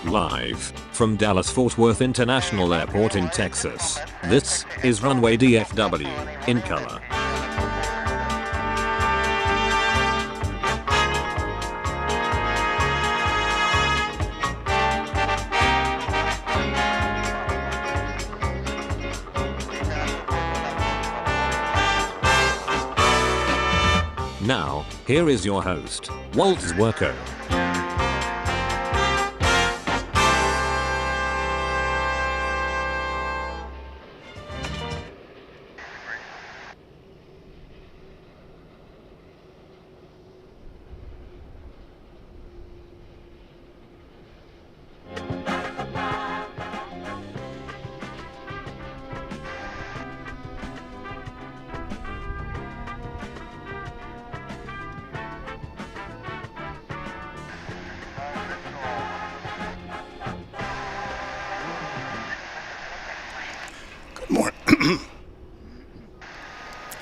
Live from Dallas-Fort Worth International Airport in Texas, this is Runway DFW in color. Now, here is your host, Walt Zwerko.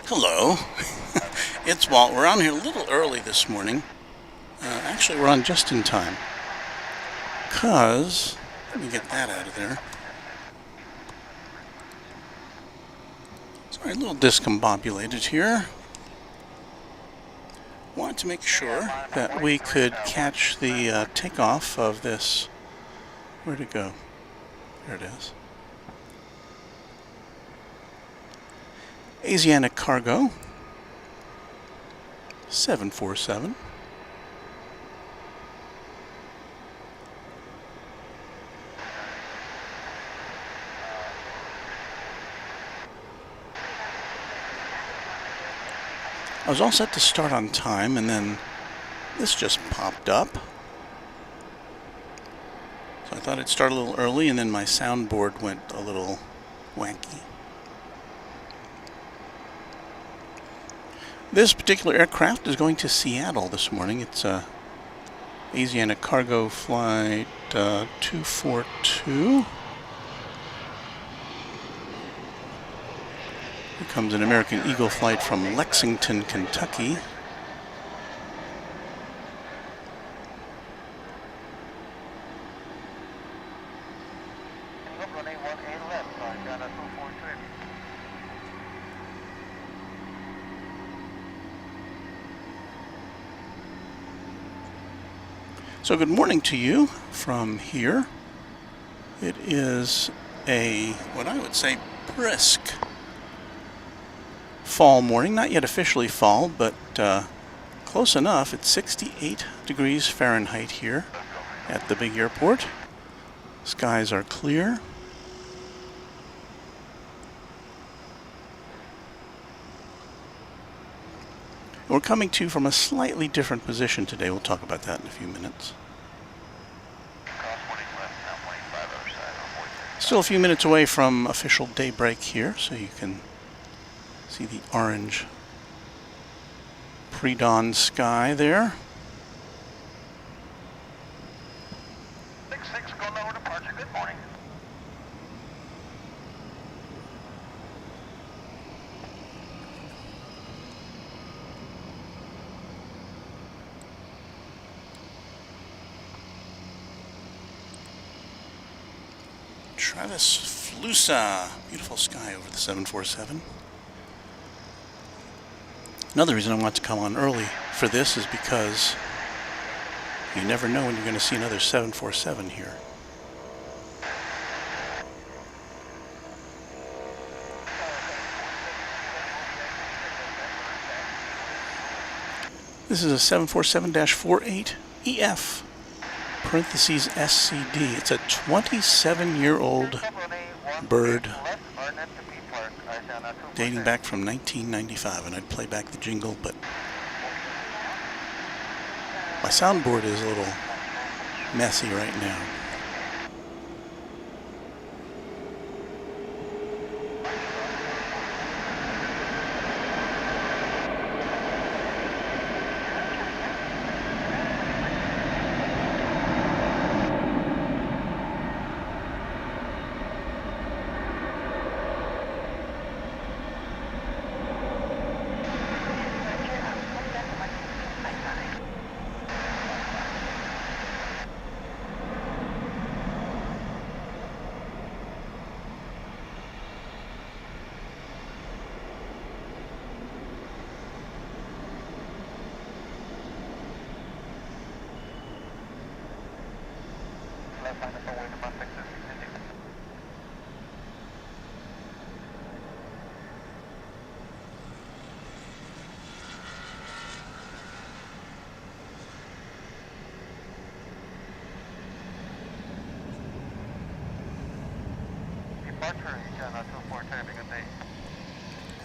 Hello, it's Walt. We're on here a little early this morning. Actually, we're on just in time. Because, let me get that out of there. Sorry, a little discombobulated here. Wanted to make sure that we could catch the takeoff of this. Where'd it go? There it is. Asiana Cargo 747. I was all set to start on time, and then this just popped up. So I thought I'd start a little early, and then my soundboard went a little wanky. This particular aircraft is going to Seattle this morning. It's Asiana Cargo Flight 242. Here comes an American Eagle flight from Lexington, Kentucky. So good morning to you from here. It is a, what I would say, brisk fall morning. Not yet officially fall, but close enough. It's 68 degrees Fahrenheit here at the big airport. Skies are clear. We're coming to you from a slightly different position today. We'll talk about that in a few minutes. Still a few minutes away from official daybreak here, so you can see the orange pre-dawn sky there. 66 Golden Hour departure. Good morning. Travis Flusa. Beautiful sky over the 747. Another reason I want to come on early for this is because you never know when you're going to see another 747 here. This is a 747-48 EF. Parentheses SCD. It's a 27-year-old bird dating back from 1995, and I'd play back the jingle, but my soundboard is a little messy right now.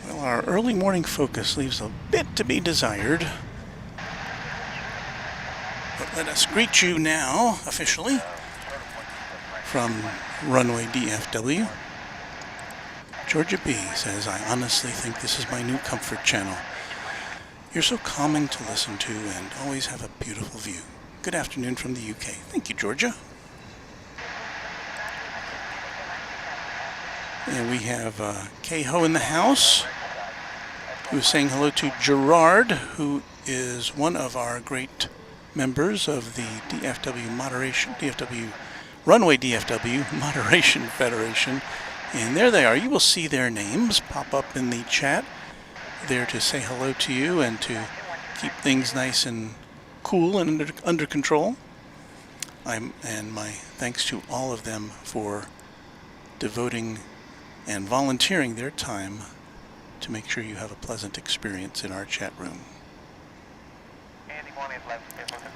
Well, our early morning focus leaves a bit to be desired. But let us greet you now, officially, from Runway DFW. Georgia B says, I honestly think this is my new comfort channel. You're so calming to listen to and always have a beautiful view. Good afternoon from the UK. Thank you, Georgia. And we have K-Ho in the house, who's saying hello to Gerard, who is one of our great members of the Runway DFW Moderation Federation. And there they are. You will see their names pop up in the chat there to say hello to you and to keep things nice and cool and under control. And my thanks to all of them for devoting and volunteering their time to make sure you have a pleasant experience in our chat room.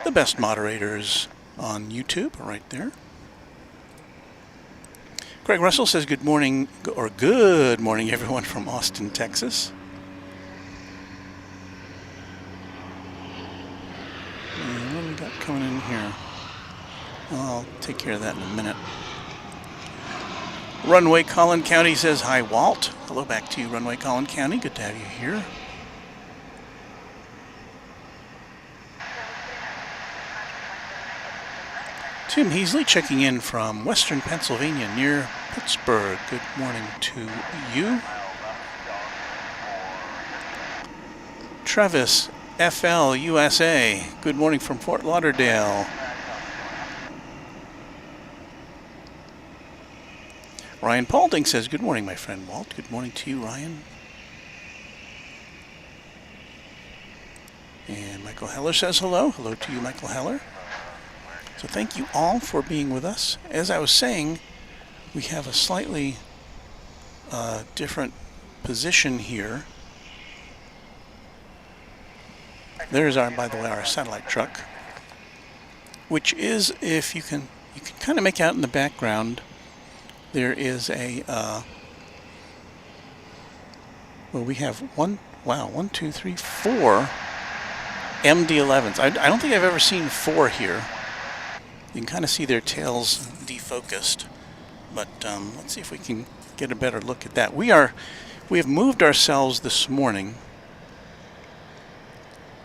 The best moderators on YouTube are right there. Greg Russell says good morning everyone from Austin, Texas. And what do we got coming in here? I'll take care of that in a minute. Runway Collin County says hi, Walt. Hello back to you, Runway Collin County. Good to have you here. Tim Heasley checking in from Western Pennsylvania near Pittsburgh. Good morning to you. Travis FL USA. Good morning from Fort Lauderdale. Ryan Paulding says, good morning, my friend Walt. Good morning to you, Ryan. And Michael Heller says hello. Hello to you, Michael Heller. So thank you all for being with us. As I was saying, we have a slightly different position here. There's by the way, our satellite truck, which is, if you can kind of make out in the background, there is a, well, we have one, two, three, four MD-11s. I don't think I've ever seen four here. You can kind of see their tails defocused, but let's see if we can get a better look at that. We have moved ourselves this morning,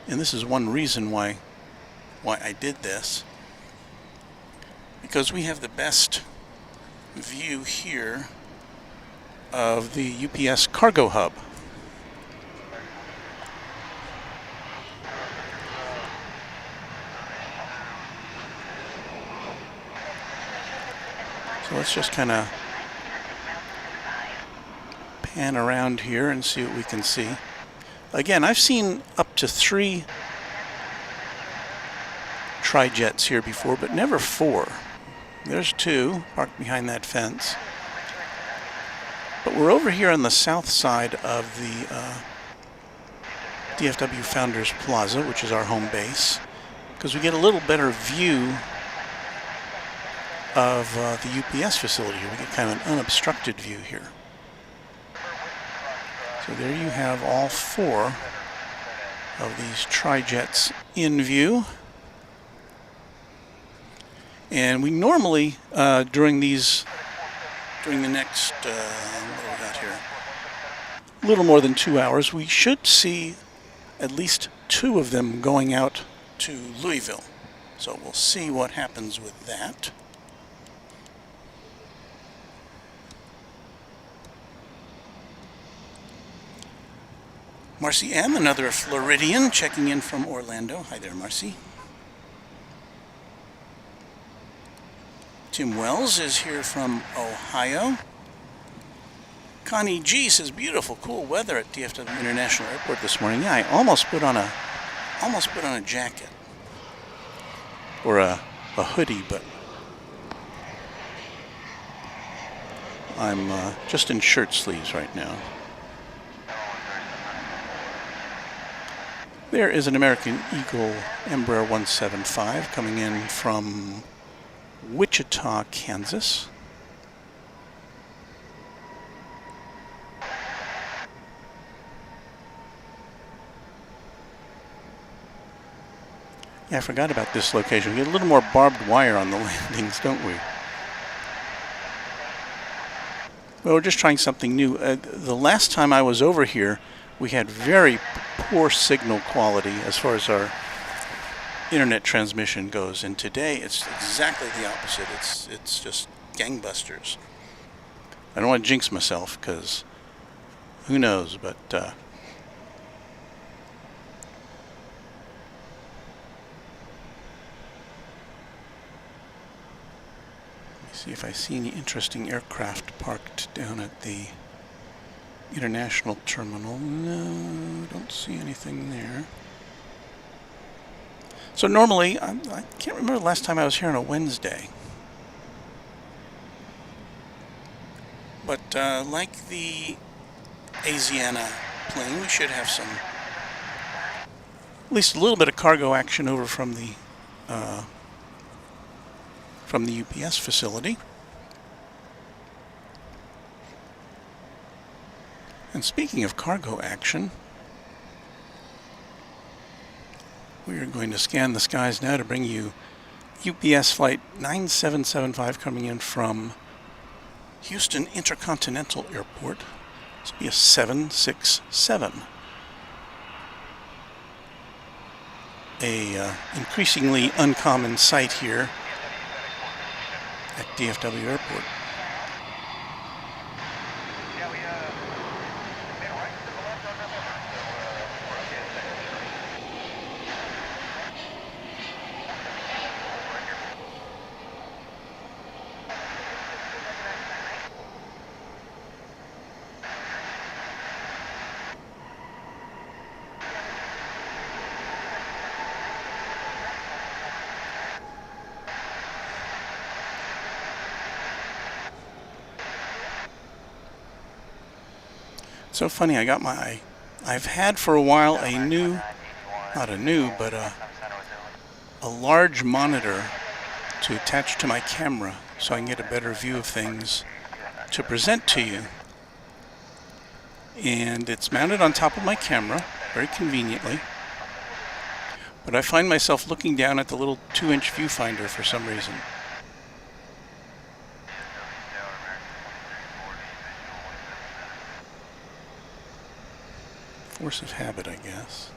and this is one reason why I did this, because we have the best view here of the UPS cargo hub. So let's just kind of pan around here and see what we can see. Again, I've seen up to 3 tri-jets here before, but never 4. There's 2 parked behind that fence. But we're over here on the south side of the DFW Founders Plaza, which is our home base, because we get a little better view of the UPS facility here. We get kind of an unobstructed view here. So there you have all 4 of these tri-jets in view. And we normally, during the next, what do we got here? A little more than 2 hours, we should see at least 2 of them going out to Louisville. So we'll see what happens with that. Marcy M., another Floridian, checking in from Orlando. Hi there, Marcy. Tim Wells is here from Ohio. Connie G says, beautiful, cool weather at DFW International Airport this morning. Yeah, I almost put on a jacket or a hoodie, but I'm just in shirt sleeves right now. There is an American Eagle Embraer 175 coming in from Wichita, Kansas. Yeah, I forgot about this location. We get a little more barbed wire on the landings, don't we? Well, we're just trying something new. The last time I was over here, we had very poor signal quality as far as our internet transmission goes, and today it's exactly the opposite. It's just gangbusters. I don't want to jinx myself, because who knows, but see if I see any interesting aircraft parked down at the international terminal. No, don't see anything there. So normally, I can't remember the last time I was here on a Wednesday. But like the Asiana plane, we should have some, at least a little bit of cargo action over from the UPS facility. And speaking of cargo action, we are going to scan the skies now to bring you UPS flight 9775 coming in from Houston Intercontinental Airport. This will be a 767. A increasingly uncommon sight here at DFW Airport. So funny, I've had for a while a large monitor to attach to my camera so I can get a better view of things to present to you. And it's mounted on top of my camera, very conveniently. But I find myself looking down at the little 2-inch viewfinder for some reason. Force of habit, I guess.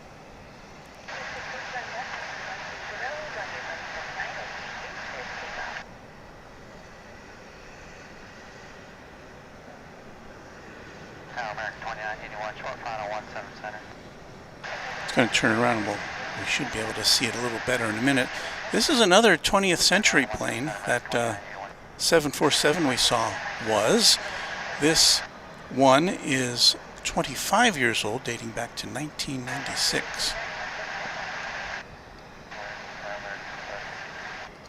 It's going to turn around, and we should be able to see it a little better in a minute. This is another 20th century plane. That 747 we saw was. This one is 25 years old, dating back to 1996.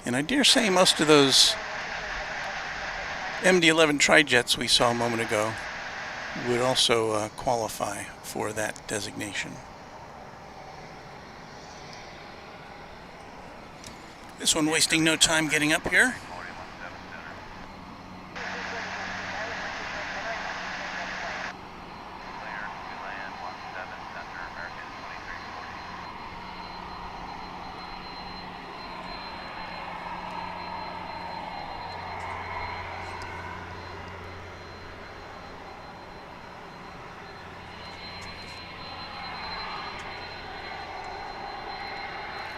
And I dare say most of those MD-11 tri-jets we saw a moment ago would also qualify for that designation. This one wasting no time getting up here.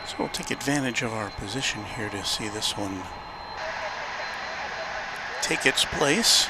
So we'll take advantage of our position here to see this one take its place.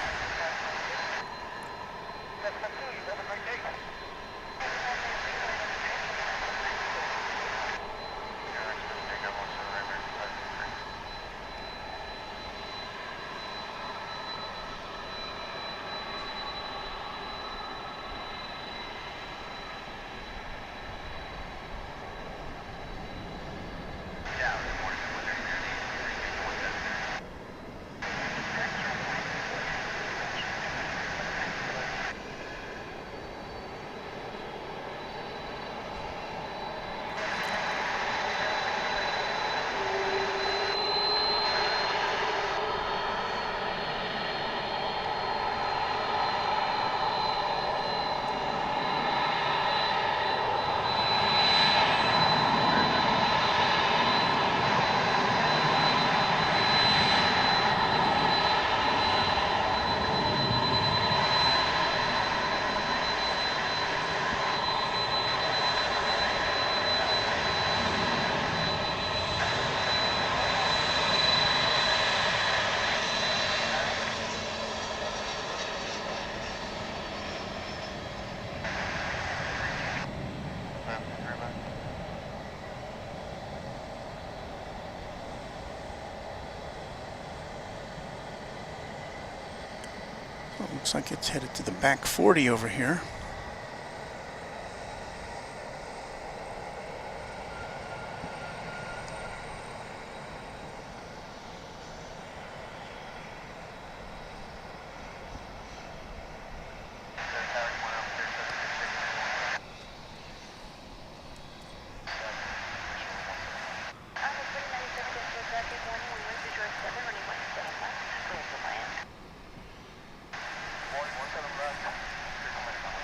Well, looks like it's headed to the back 40 over here.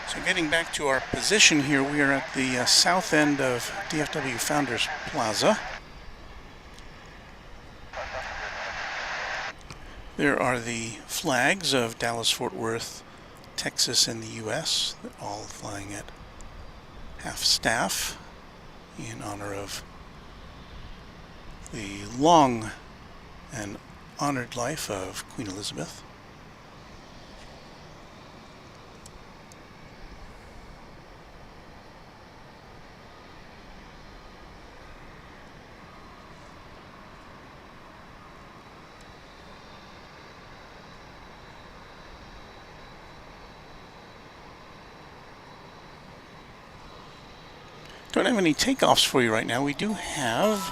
So getting back to our position here, we are at the south end of DFW Founders Plaza. There are the flags of Dallas, Fort Worth, Texas, and the U.S., all flying at half staff in honor of the long and honored life of Queen Elizabeth. Don't have any takeoffs for you right now. We do have,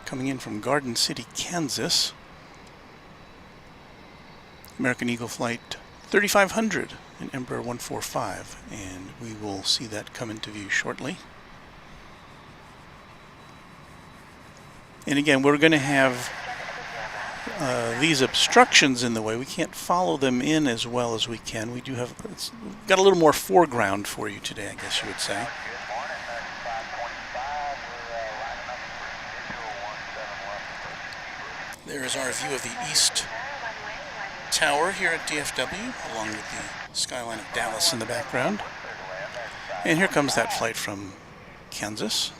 coming in from Garden City, Kansas, American Eagle Flight 3500 in Embraer 145, and we will see that come into view shortly. And again, we're going to have these obstructions in the way. We can't follow them in as well as we can. We do have, we've got a little more foreground for you today, I guess you would say. There is our view of the East Tower here at DFW, along with the skyline of Dallas in the background. And here comes that flight from Kansas.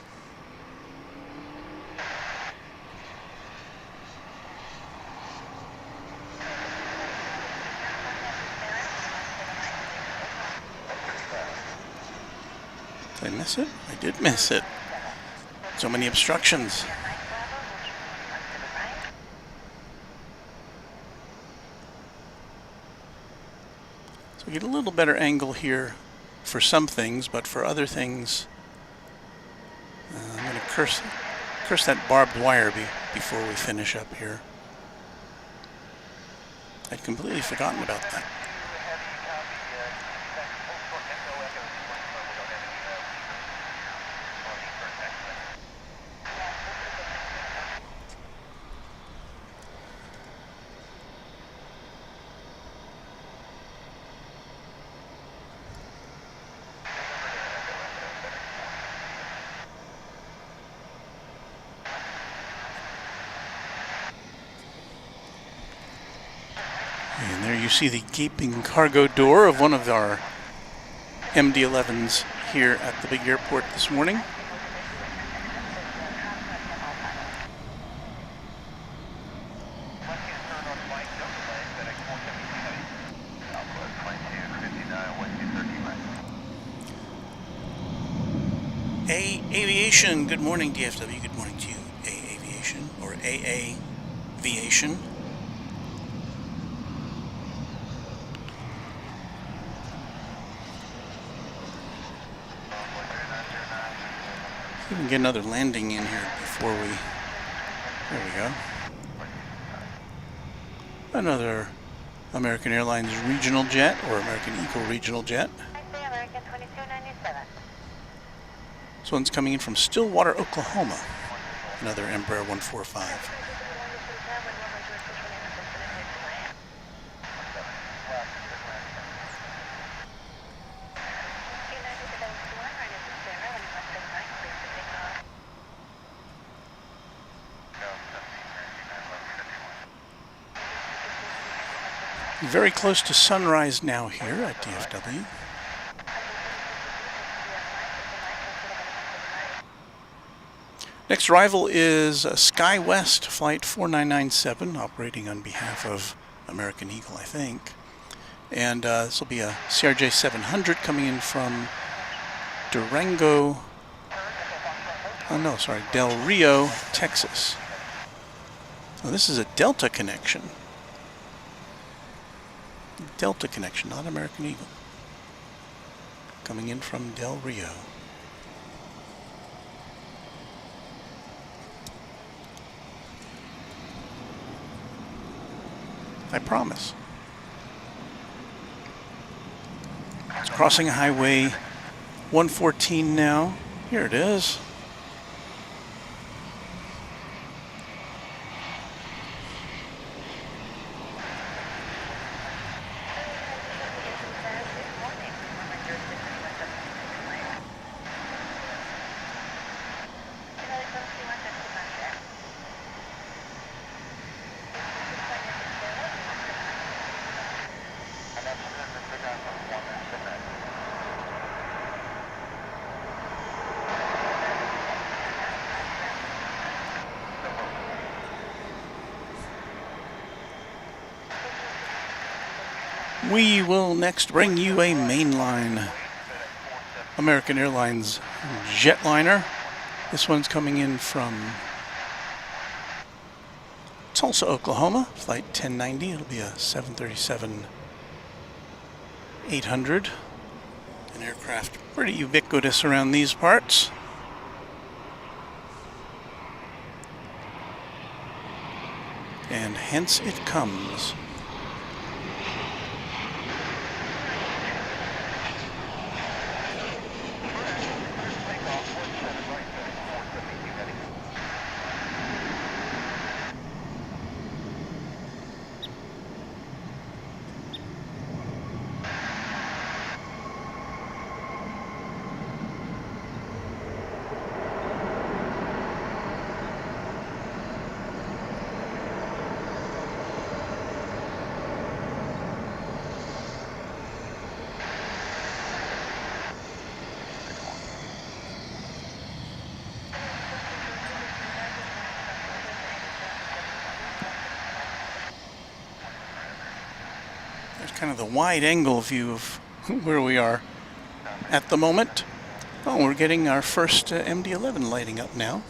Did I miss it? I did miss it. So many obstructions. So we get a little better angle here for some things, but for other things, I'm going to curse that barbed wire before we finish up here. I'd completely forgotten about that. And there you see the gaping cargo door of one of our MD-11s here at the big airport this morning. Aviation, good morning DFW, good morning to you, Aviation, or Aviation. We can get another landing in here before we, there we go. Another American Airlines regional jet, or American Eagle regional jet. This one's coming in from Stillwater, Oklahoma. Another Embraer 145. Very close to sunrise now here at DFW. Next arrival is SkyWest Flight 4997, operating on behalf of American Eagle, I think. And this will be a CRJ 700 coming in from Durango, Del Rio, Texas. Now, this is a Delta connection. Delta connection, not American Eagle. Coming in from Del Rio. I promise. It's crossing Highway 114 now. Here it is. We will next bring you a mainline American Airlines jetliner. This one's coming in from Tulsa, Oklahoma, flight 1090. It'll be a 737-800. An aircraft pretty ubiquitous around these parts. And hence it comes. There's kind of the wide angle view of where we are at the moment. Oh, we're getting our first MD-11 lighting up now.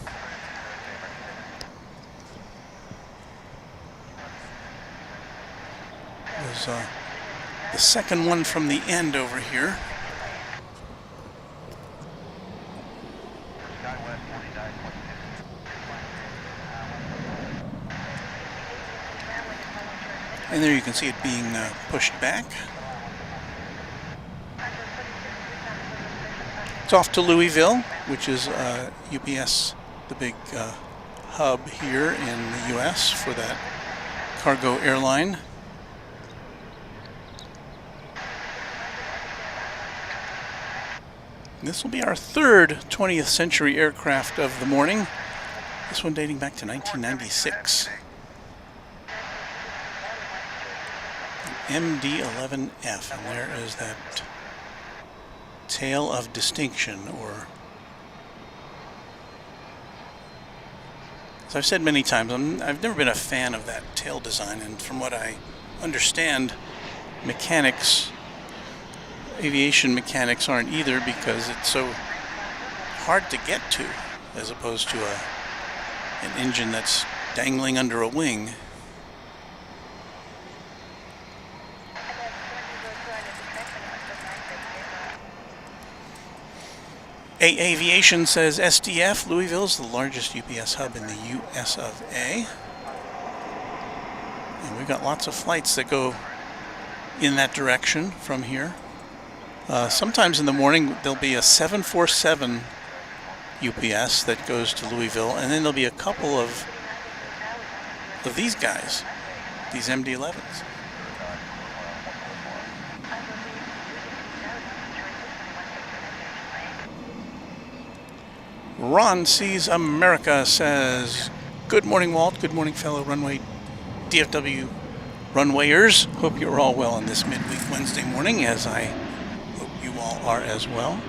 There's the second one from the end over here. And there you can see it being pushed back. It's off to Louisville, which is UPS, the big hub here in the US for that cargo airline. This will be our third 20th century aircraft of the morning. This one dating back to 1996. MD-11F, and there is that tail of distinction, or as I've said many times, I've never been a fan of that tail design, and from what I understand, aviation mechanics aren't either, because it's so hard to get to, as opposed to an engine that's dangling under a wing. Aviation says SDF, Louisville is the largest UPS hub in the US of A. And we've got lots of flights that go in that direction from here. Sometimes in the morning there'll be a 747 UPS that goes to Louisville, and then there'll be a couple of these guys, these MD-11s. Ron Sees America says, good morning, Walt. Good morning, fellow Runway DFW runwayers. Hope you're all well on this midweek Wednesday morning, as I hope you all are as well.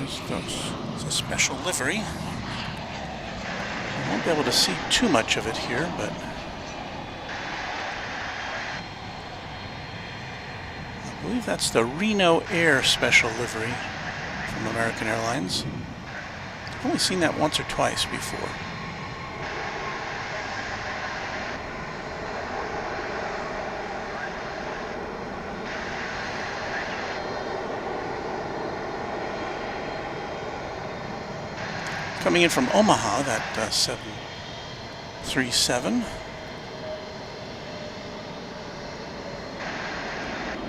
It's a special livery. I won't be able to see too much of it here, but I believe that's the Reno Air special livery from American Airlines. I've only seen that once or twice before. Coming in from Omaha, that 737.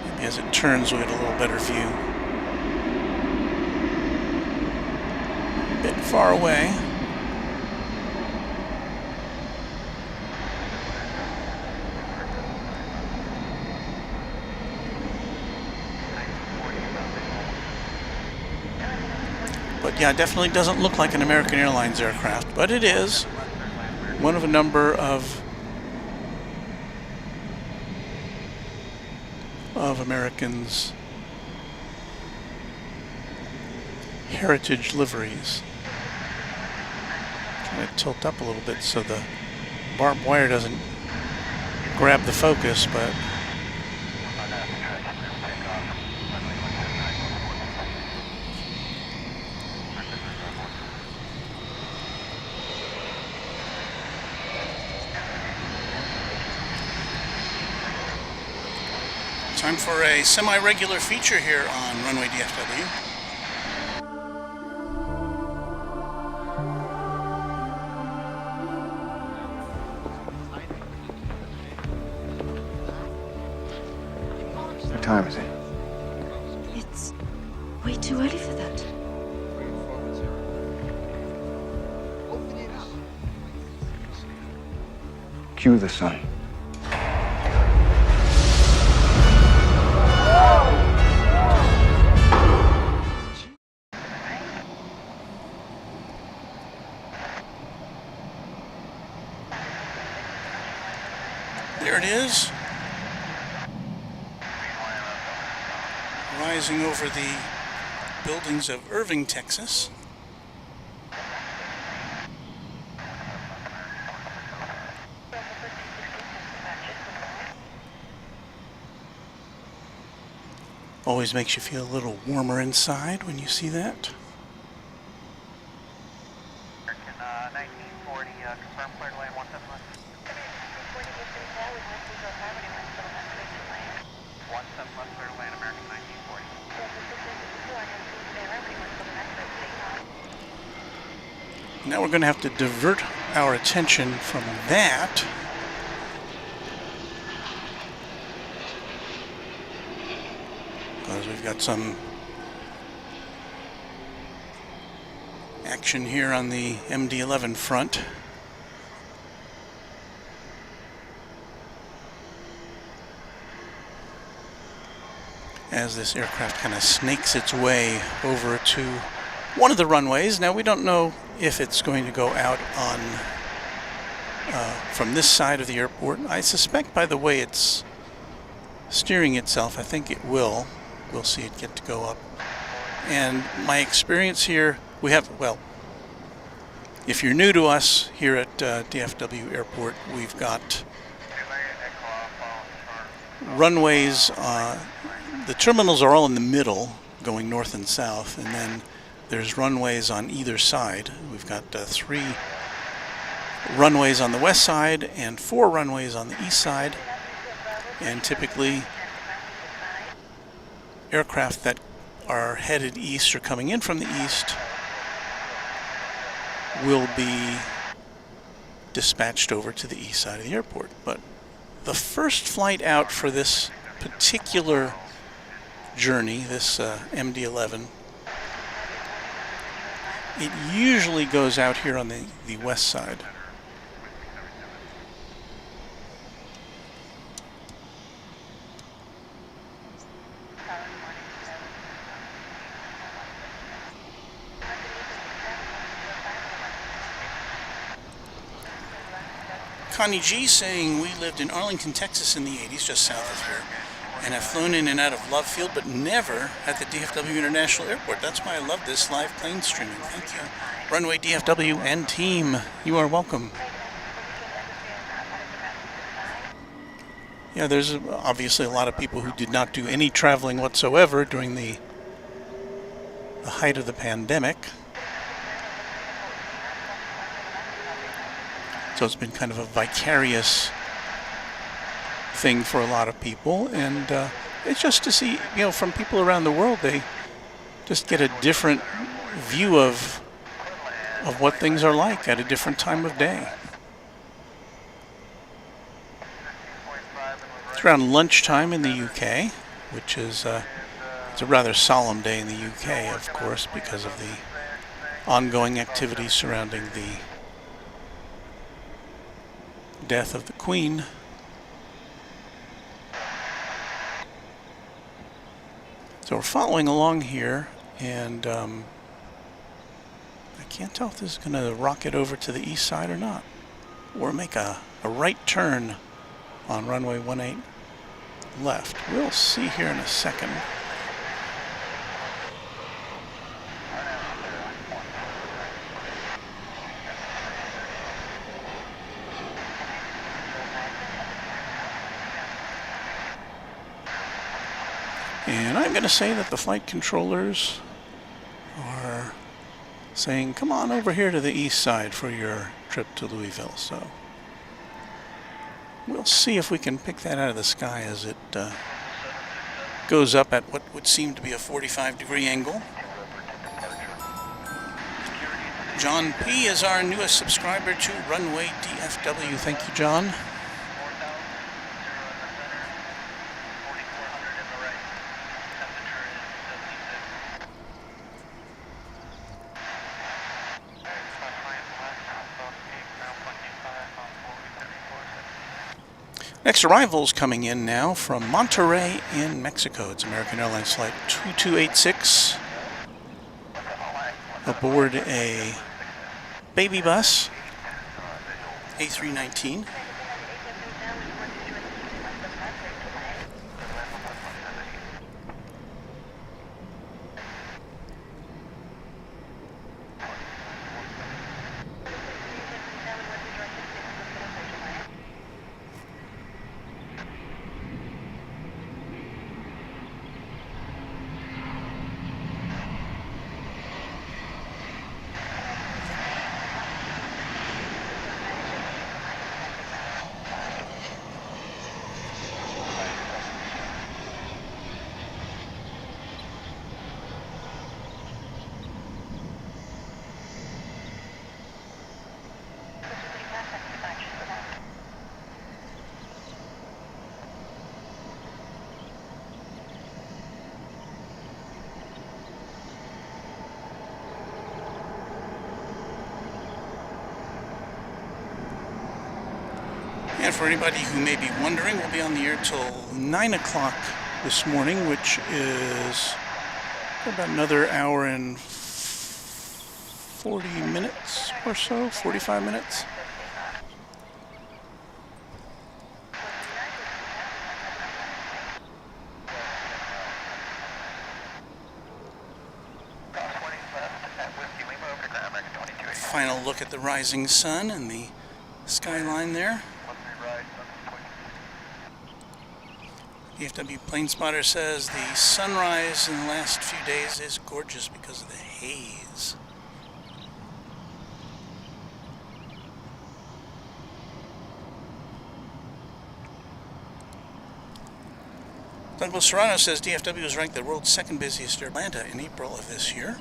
Maybe as it turns, we'll get a little better view. A bit far away. But yeah, it definitely doesn't look like an American Airlines aircraft, but it is one of a number of Americans' heritage liveries. Trying to tilt up a little bit so the barbed wire doesn't grab the focus, but time for a semi-regular feature here on Runway DFW. What time is it? It's way too early for that. Cue the sun. There it is, rising over the buildings of Irving, Texas. Always makes you feel a little warmer inside when you see that. 1940, confirm clear to land 171. 17 left clear to land, American 1940. Now we're going to have to divert our attention from that because we've got some action here on the MD-11 front. As this aircraft kind of snakes its way over to one of the runways. Now we don't know if it's going to go out on from this side of the airport. I suspect by the way it's steering itself, I think it will. We'll see it get to go up. And my experience here, we have, well, if you're new to us here at DFW Airport, we've got runways. The terminals are all in the middle, going north and south, and then there's runways on either side. We've got 3 runways on the west side and 4 runways on the east side. And typically, aircraft that are headed east or coming in from the east will be dispatched over to the east side of the airport. But the first flight out for this particular journey, this MD-11, it usually goes out here on the west side. Connie G saying we lived in Arlington, Texas in the 80s, just south of here, and have flown in and out of Love Field, but never at the DFW International Airport. That's why I love this live plane streaming. Thank you. Runway DFW and team, you are welcome. Yeah, there's obviously a lot of people who did not do any traveling whatsoever during the height of the pandemic. So it's been kind of a vicarious thing for a lot of people, and it's just to see, you know, from people around the world, they just get a different view of of what things are like at a different time of day. It's around lunchtime in the UK, which is it's a rather solemn day in the UK, of course, because of the ongoing activities surrounding the death of the Queen. So we're following along here, and I can't tell if this is going to rocket over to the east side or not, or make a right turn on runway 18 left. We'll see here in a second. And I'm going to say that the flight controllers are saying, come on over here to the east side for your trip to Louisville. So we'll see if we can pick that out of the sky as it goes up at what would seem to be a 45-degree angle. John P. is our newest subscriber to Runway DFW. Thank you, John. Next arrival's coming in now from Monterrey in Mexico. It's American Airlines flight 2286 aboard a baby bus, A319. And for anybody who may be wondering, we'll be on the air till 9 o'clock this morning, which is about another hour and 40 minutes or so, 45 minutes. Final look at the rising sun and the skyline there. DFW Plane Spotter says the sunrise in the last few days is gorgeous because of the haze. Douglas Serrano says DFW was ranked the world's second busiest airline in April of this year.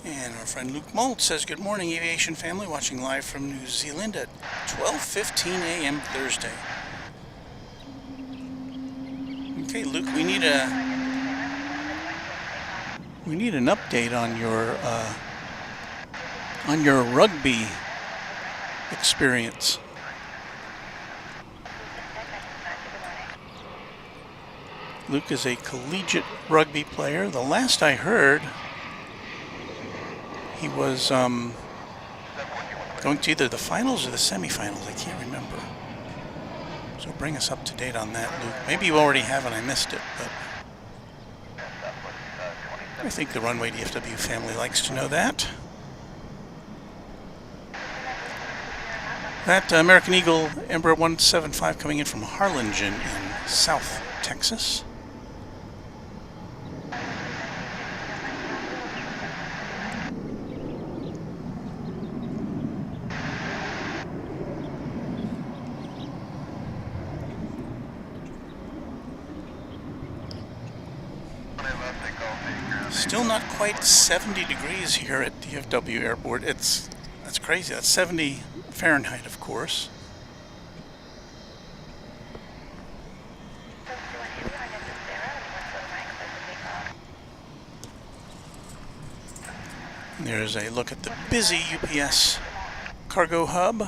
And our friend Luke Molt says, good morning, aviation family, watching live from New Zealand at 12:15 a.m. Thursday. Okay, Luke, we need an update on your rugby experience. Luke is a collegiate rugby player. The last I heard, he was going to either the finals or the semifinals. I can't remember. So bring us up to date on that, Luke. Maybe you already have and I missed it, but I think the Runway DFW family likes to know that. That American Eagle Embraer 175 coming in from Harlingen in South Texas. Still not quite 70 degrees here at DFW Airport. That's crazy. That's 70 Fahrenheit, of course. There's a look at the busy UPS cargo hub.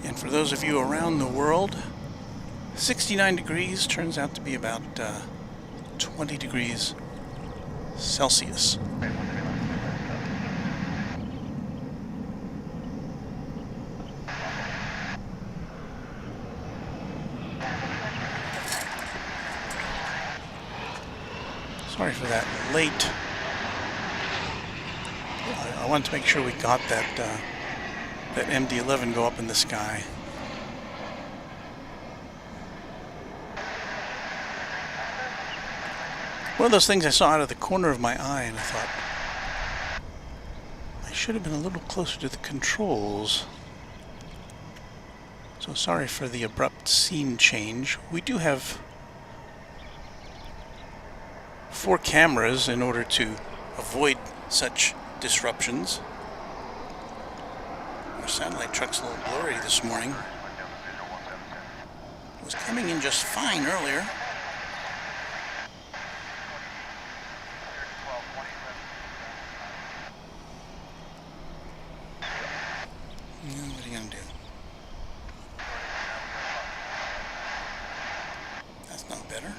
And for those of you around the world, 69 degrees turns out to be about 20 degrees Celsius. Sorry for that late. I wanted to make sure we got that MD-11 go up in the sky. One of those things I saw out of the corner of my eye, and I thought, I should have been a little closer to the controls. So sorry for the abrupt scene change. We do have 4 cameras in order to avoid such disruptions. Our satellite truck's a little blurry this morning. It was coming in just fine earlier. What are you gonna do? That's not better.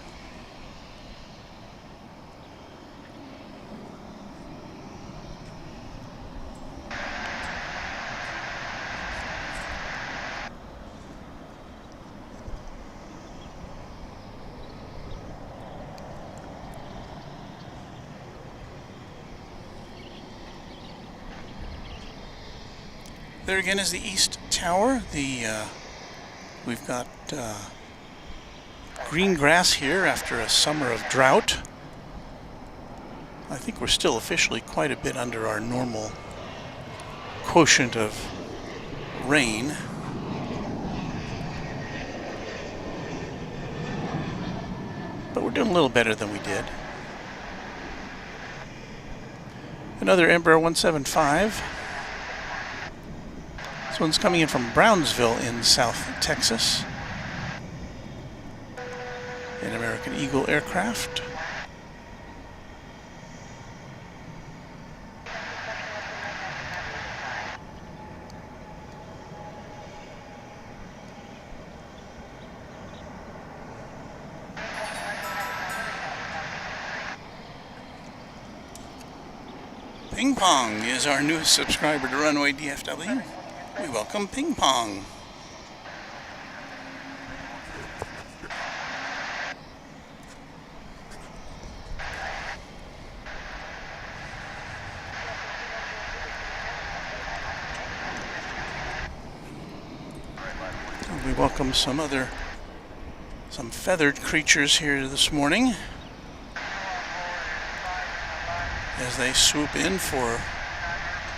There again is the East Tower. We've got green grass here after a summer of drought. I think we're still officially quite a bit under our normal quotient of rain. But we're doing a little better than we did. Another Embraer 175. This one's coming in from Brownsville in South Texas. An American Eagle aircraft. Ping Pong is our newest subscriber to Runway DFW. We welcome Ping Pong. And we welcome some feathered creatures here this morning as they swoop in for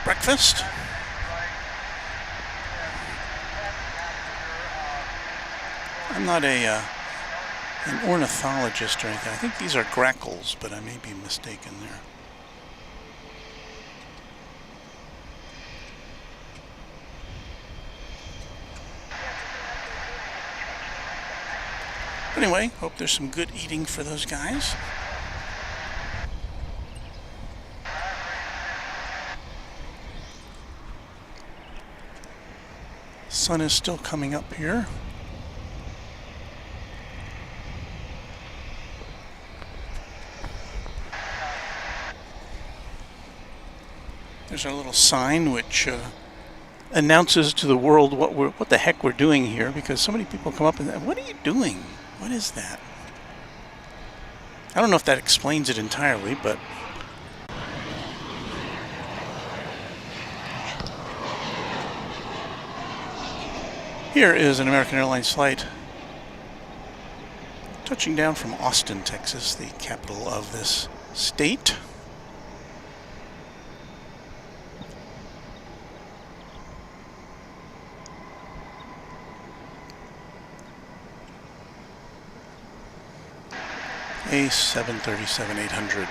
breakfast. I'm not an ornithologist or anything. I think these are grackles, but I may be mistaken there. But anyway, hope there's some good eating for those guys. Sun is still coming up here. There's our little sign which announces to the world what the heck we're doing here, because so many people come up and say, "What are you doing? What is that?" I don't know if that explains it entirely, but here is an American Airlines flight touching down from Austin, Texas, the capital of this state. A 737-800.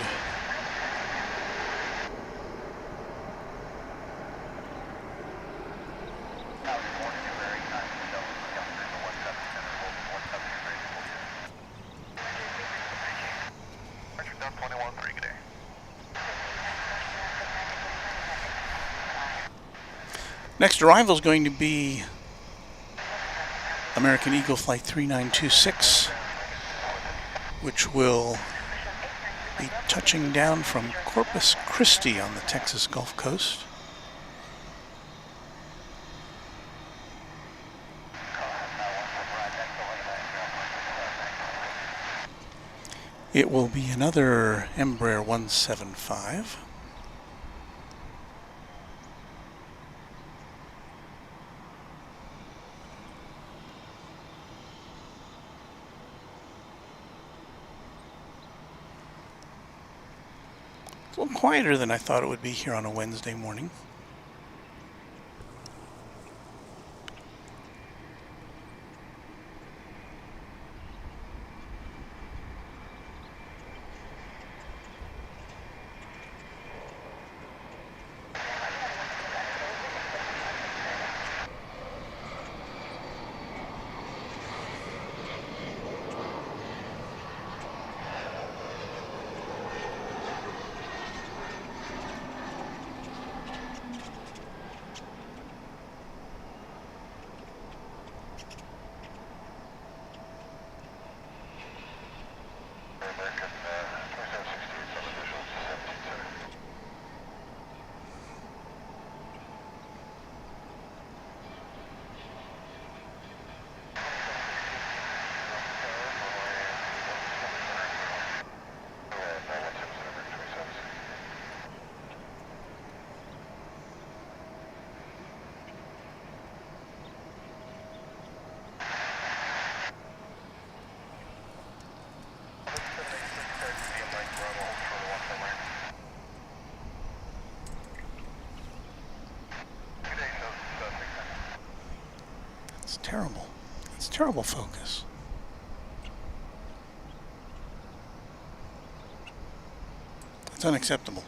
Next arrival is going to be American Eagle Flight 3926, which will be touching down from Corpus Christi on the Texas Gulf Coast. It will be another Embraer 175. A little quieter than I thought it would be here on a Wednesday morning. It's terrible. It's terrible focus. It's unacceptable.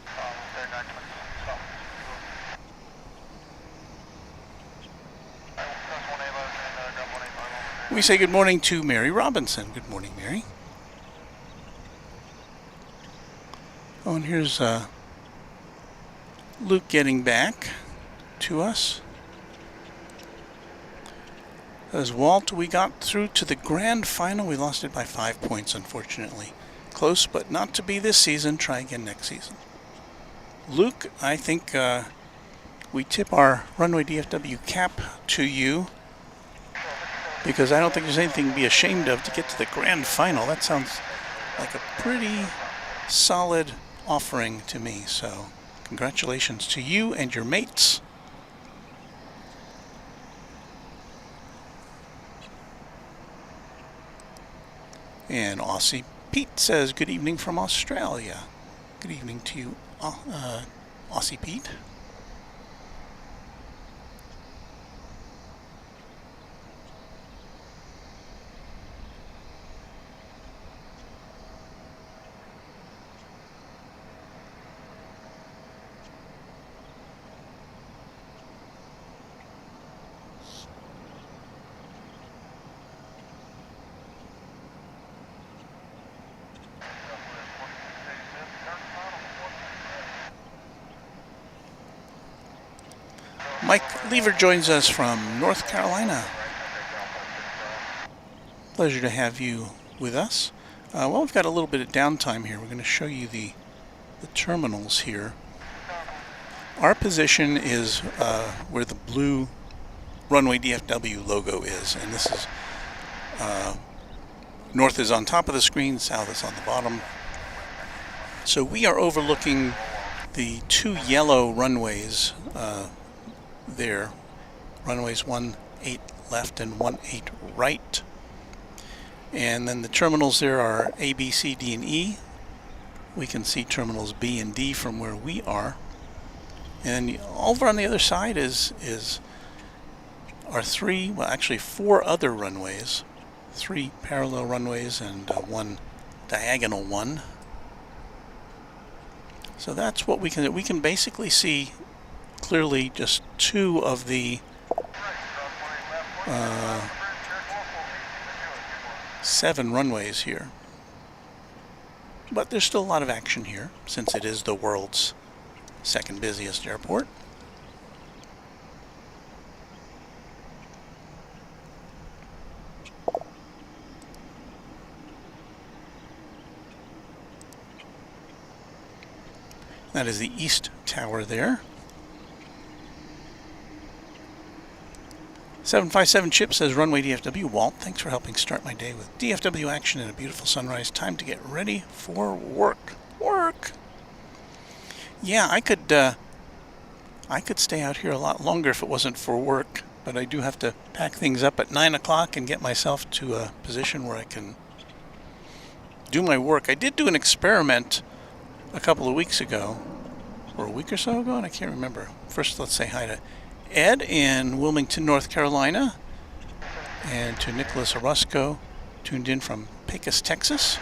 We say good morning to Mary Robinson. Good morning, Mary. Oh, and here's Luke getting back to us. As Walt, we got through to the grand final. We lost it by 5 points, unfortunately. Close, but not to be this season. Try again next season. Luke, I think we tip our Runway DFW cap to you, because I don't think there's anything to be ashamed of to get to the grand final. That sounds like a pretty solid offering to me. So congratulations to you and your mates. And Aussie Pete says, good evening from Australia. Good evening to you, Aussie Pete. Mike Lever joins us from North Carolina. Pleasure to have you with us. Well, we've got a little bit of downtime here. We're going to show you the terminals here. Our position is where the blue Runway DFW logo is, and this is north is on top of the screen, south is on the bottom. So we are overlooking the two yellow runways there. Runways 18 left and 18 right. And then the terminals there are A, B, C, D, and E. We can see terminals B and D from where we are. And over on the other side are four other runways. 3 parallel runways and one diagonal one. So that's what we can do. We can basically see clearly just 2 of the 7 runways here. But there's still a lot of action here since it is the world's second busiest airport. That is the East Tower there. 757 Chip says, Runway DFW. Walt, thanks for helping start my day with DFW action and a beautiful sunrise. Time to get ready for work. Work! Yeah, I could stay out here a lot longer if it wasn't for work, but I do have to pack things up at 9 o'clock and get myself to a position where I can do my work. I did do an experiment a couple of weeks ago, or a week or so ago, and I can't remember. First, let's say hi to Ed in Wilmington, North Carolina, and to Nicholas Orozco, tuned in from Pecos, Texas.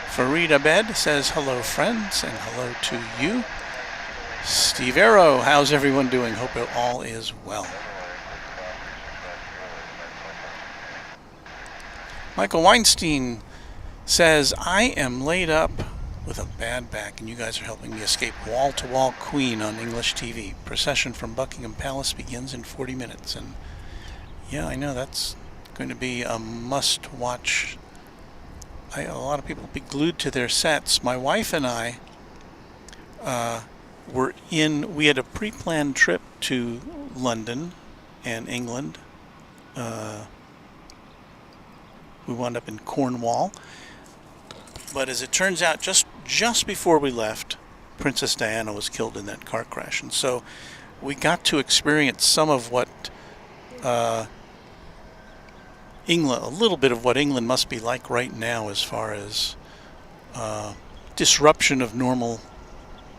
Farid Abed says, hello, friends, and hello to you. Steve Arrow, how's everyone doing? Hope it all is well. Michael Weinstein says, I am laid up with a bad back, and you guys are helping me escape wall-to-wall Queen on English TV. Procession from Buckingham Palace begins in 40 minutes. And yeah, I know that's going to be a must-watch. A lot of people will be glued to their sets. My wife and I we had a pre-planned trip to London and England. We wound up in Cornwall. But as it turns out, just before we left, Princess Diana was killed in that car crash. And so we got to experience some of what England, a little bit of what England must be like right now as far as disruption of normal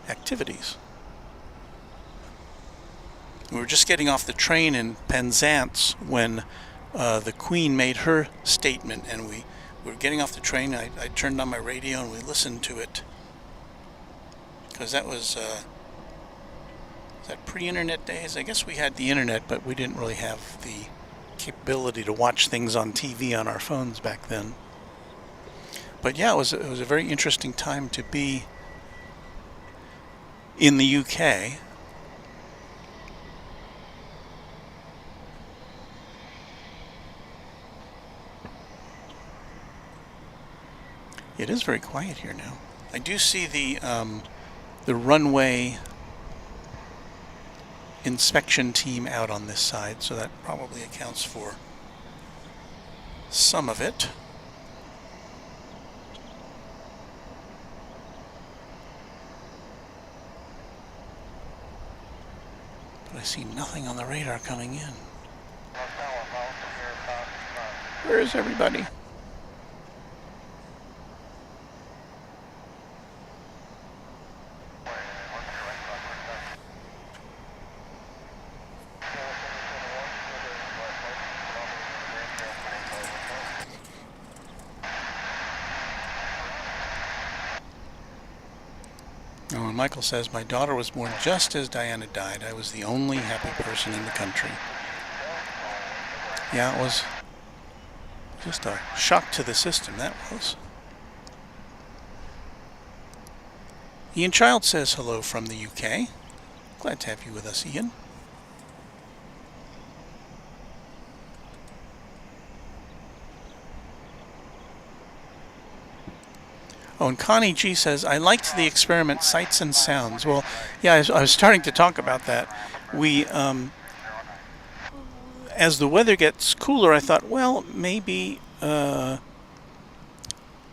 activities. We were just getting off the train in Penzance when the Queen made her statement, and we were getting off the train. I turned on my radio and we listened to it, because that was that pre-internet days. I guess we had the internet, but we didn't really have the capability to watch things on TV on our phones back then. But yeah, it was a very interesting time to be in the UK. It is very quiet here now. I do see the runway inspection team out on this side, so that probably accounts for some of it. But I see nothing on the radar coming in. Where is everybody? Oh, and Michael says, my daughter was born just as Diana died. I was the only happy person in the country. Yeah, it was just a shock to the system, that was. Ian Child says hello from the UK. Glad to have you with us, Ian. Oh, and Connie G says, I liked the experiment Sights and Sounds. Well, yeah, I was starting to talk about that. We, as the weather gets cooler, I thought, well, maybe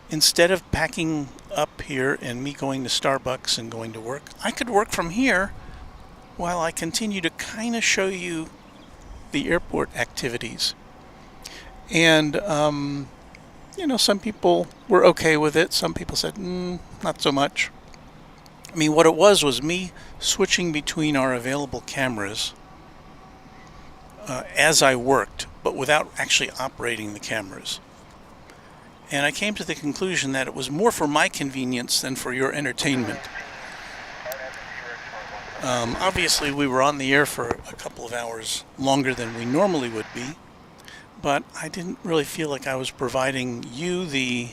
instead of packing up here and me going to Starbucks and going to work, I could work from here while I continue to kind of show you the airport activities. And, you know, some people were okay with it. Some people said, not so much. I mean, what it was me switching between our available cameras as I worked, but without actually operating the cameras. And I came to the conclusion that it was more for my convenience than for your entertainment. Obviously, we were on the air for a couple of hours longer than we normally would be, but I didn't really feel like I was providing you, the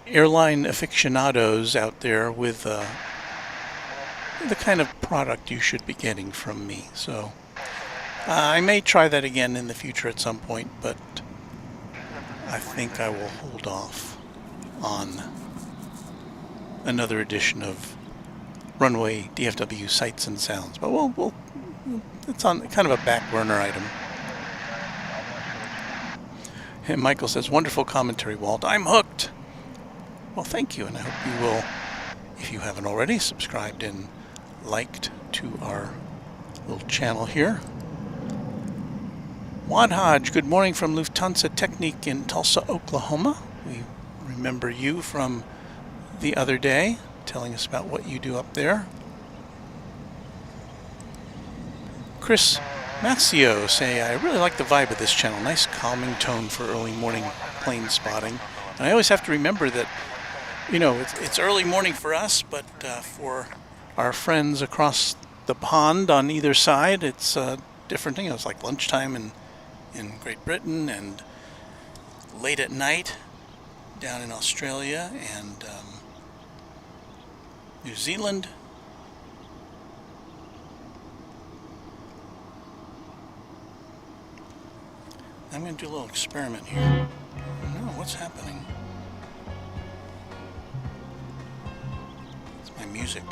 airline aficionados out there, with the kind of product you should be getting from me. So I may try that again in the future at some point, but I think I will hold off on another edition of Runway DFW Sights and Sounds. But it's on kind of a back burner item. And Michael says, wonderful commentary, Walt. I'm hooked. Well, thank you, and I hope you will, if you haven't already, subscribed and liked to our little channel here. Juan Hodge, good morning from Lufthansa Technique in Tulsa, Oklahoma. We remember you from the other day, telling us about what you do up there. Chris Massio say, I really like the vibe of this channel. Nice calming tone for early morning plane spotting. And I always have to remember that, you know, it's early morning for us, but for our friends across the pond on either side, it's a different thing. It's like lunchtime in Great Britain, and late at night down in Australia and New Zealand. I'm going to do a little experiment here. I don't know what's happening. It's my music.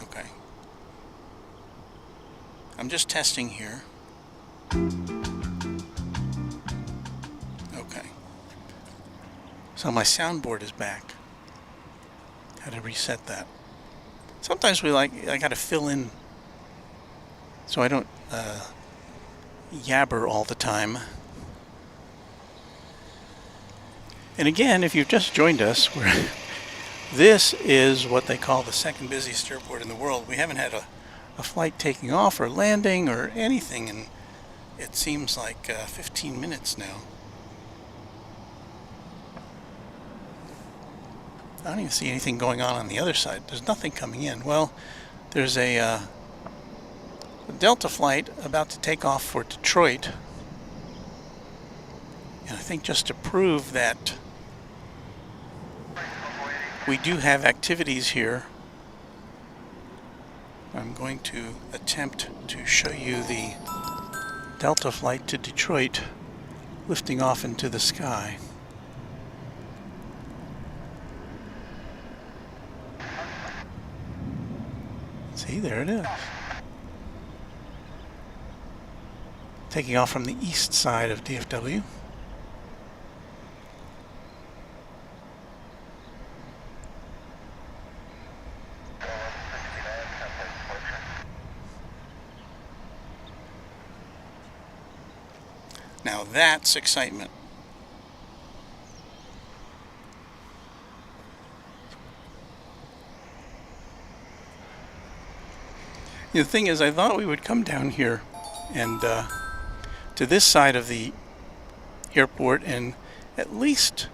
Okay. I'm just testing here. Okay. So my soundboard is back. Had to reset that. Sometimes I gotta fill in so I don't yabber all the time. And again, if you've just joined us, this is what they call the second busiest airport in the world. We haven't had a flight taking off or landing or anything, and it seems like 15 minutes now. I don't even see anything going on the other side. There's nothing coming in. Well, there's a Delta flight about to take off for Detroit. And I think just to prove that we do have activities here, I'm going to attempt to show you the Delta flight to Detroit lifting off into the sky. See, there it is. Taking off from the east side of DFW. Now that's excitement. The thing is, I thought we would come down here and to this side of the airport and at least,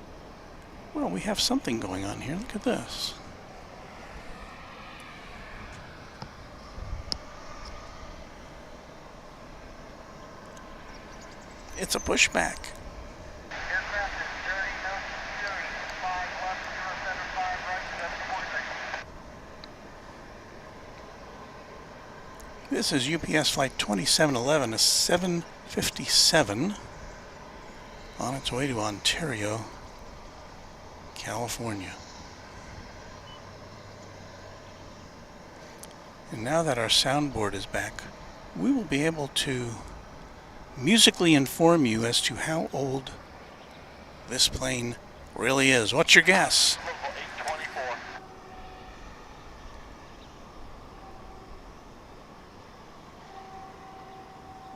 well, we have something going on here. Look at this. It's a pushback. This is UPS flight 2711, a 757 on its way to Ontario, California. And now that our soundboard is back, we will be able to musically inform you as to how old this plane really is. What's your guess?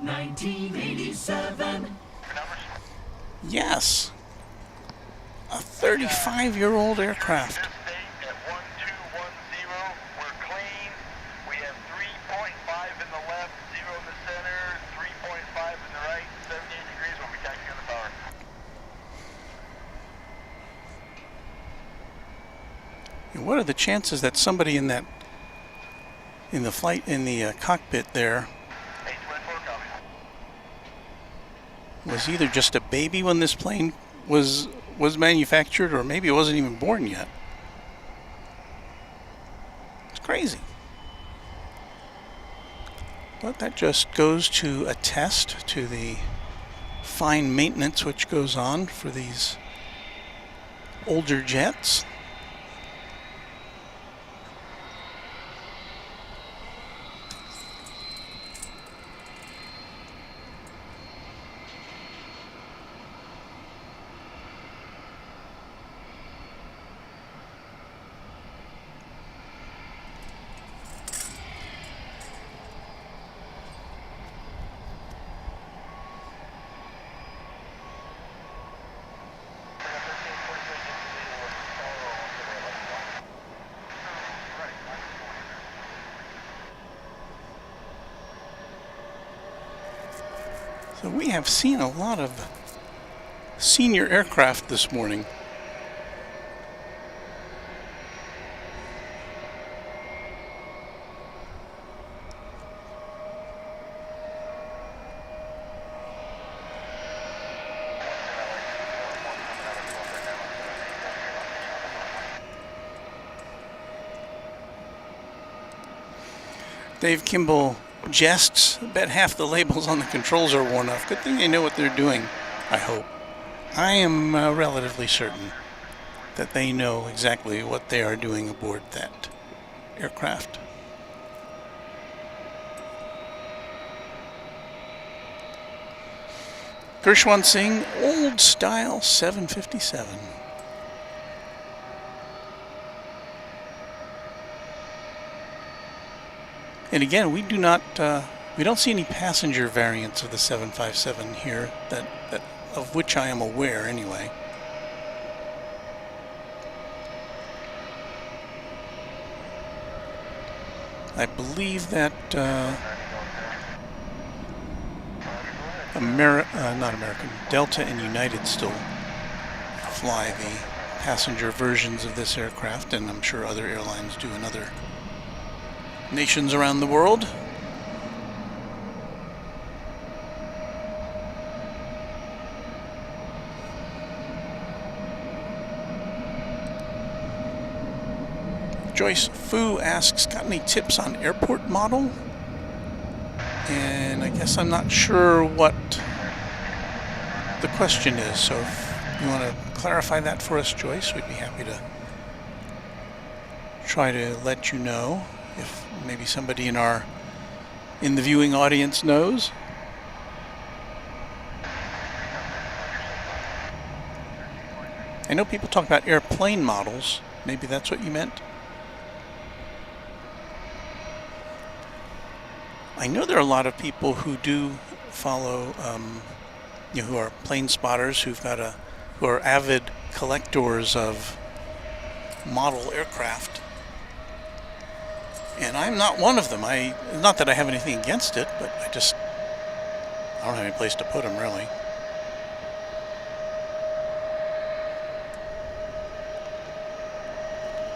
1987. Yes. A 35-year-old aircraft. At 1210, we're clean. We have 3.5 in the left, 0 in the center, 3.5 in the right, 78 degrees when we taxi on the power. And what are the chances that somebody in the cockpit there 824 copy. was either just a baby when this plane was manufactured, or maybe it wasn't even born yet. It's crazy. But that just goes to attest to the fine maintenance which goes on for these older jets. So we have seen a lot of senior aircraft this morning. Dave Kimball jests. I bet half the labels on the controls are worn off. Good thing they know what they're doing, I hope. I am relatively certain that they know exactly what they are doing aboard that aircraft. Gershwan Singh, old style 757. And again, we don't see any passenger variants of the 757 here, that of which I am aware anyway. I believe that Delta and United still fly the passenger versions of this aircraft, and I'm sure other airlines do in other nations around the world. Joyce Fu asks, got any tips on airport model? And I guess I'm not sure what the question is, so if you want to clarify that for us, Joyce, we'd be happy to try to let you know. If maybe somebody in the viewing audience knows. I know people talk about airplane models. Maybe that's what you meant. I know there are a lot of people who do follow, who are plane spotters, who are avid collectors of model aircraft. And I'm not one of them. Not that I have anything against it, but I don't have any place to put them, really.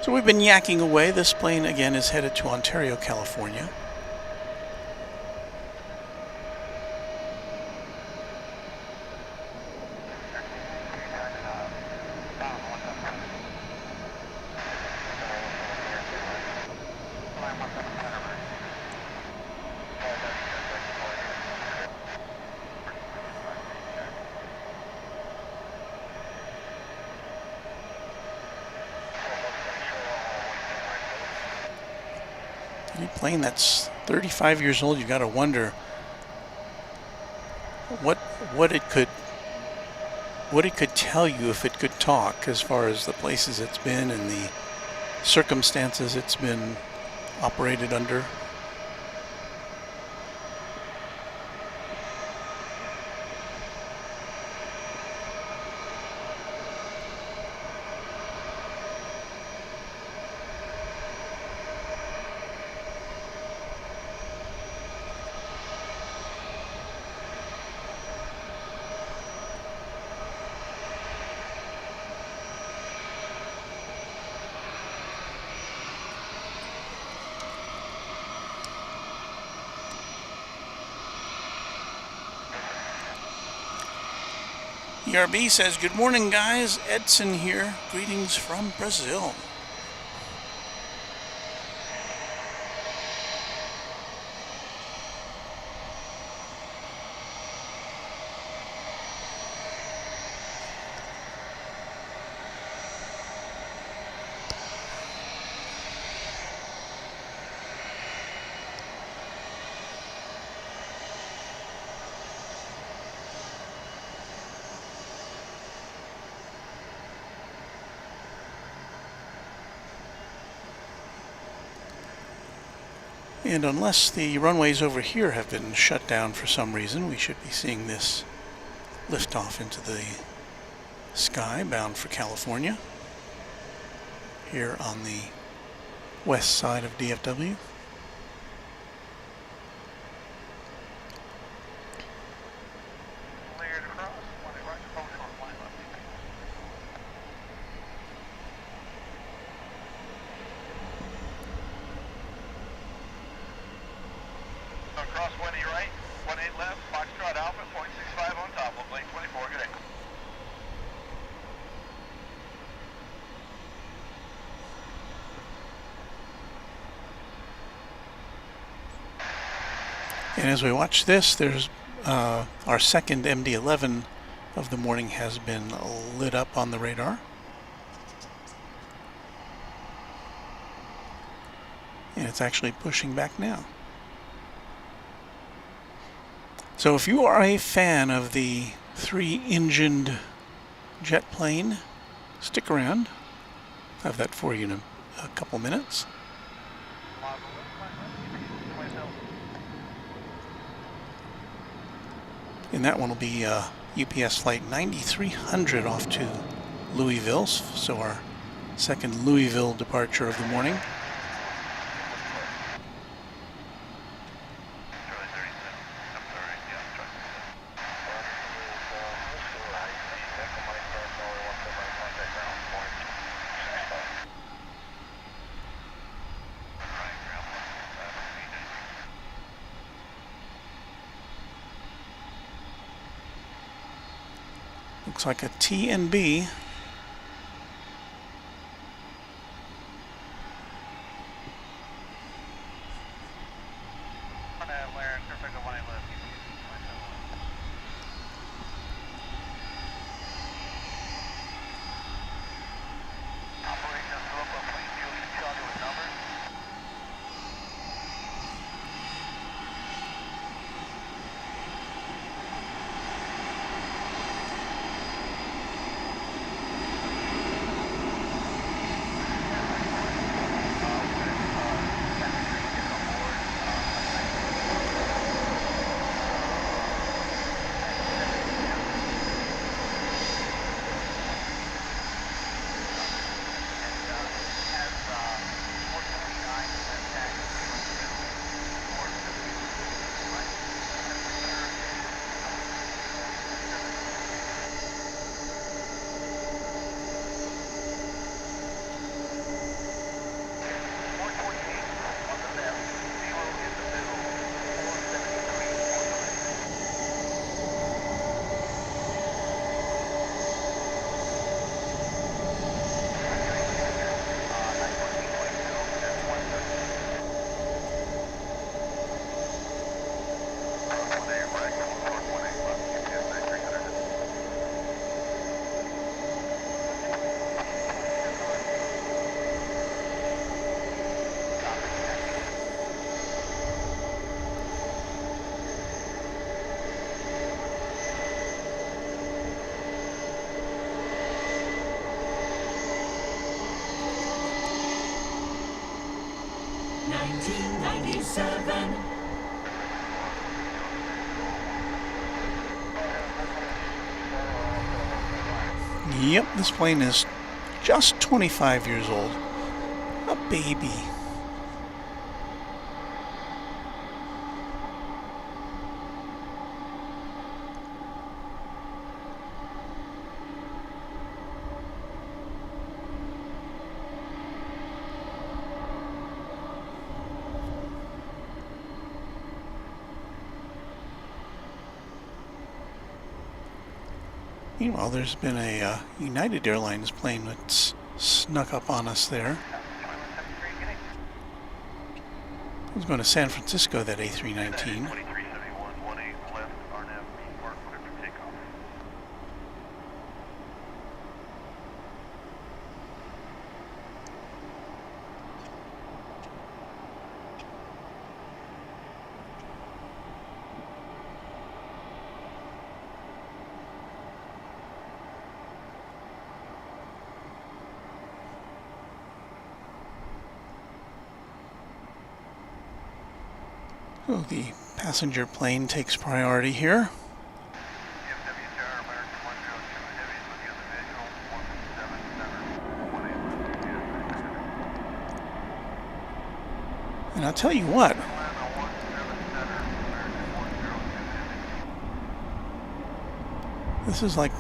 So we've been yakking away. This plane, again, is headed to Ontario, California. Any plane that's 35 years old, you got to wonder what what it could tell you if it could talk, as far as the places it's been and the circumstances it's been operated under. ERB says, good morning guys, Edson here, greetings from Brazil. And unless the runways over here have been shut down for some reason, we should be seeing this lift off into the sky bound for California here on the west side of DFW. Cross 20 right, 18 left, Foxtrot Alpha, 0.65 on top, of lane 24, good day. And as we watch this, there's our second MD-11 of the morning has been lit up on the radar. And it's actually pushing back now. So if you are a fan of the 3-engined jet plane, stick around. I'll have that for you in a couple minutes. And that one will be UPS flight 9300 off to Louisville, so our second Louisville departure of the morning. Looks like a TNB. 1997. Yep, this plane is just 25 years old. A baby. Meanwhile, there's been a United Airlines plane that's snuck up on us there. I was going to San Francisco, that A319. Oh, the passenger plane takes priority here. And I'll tell you what, this is like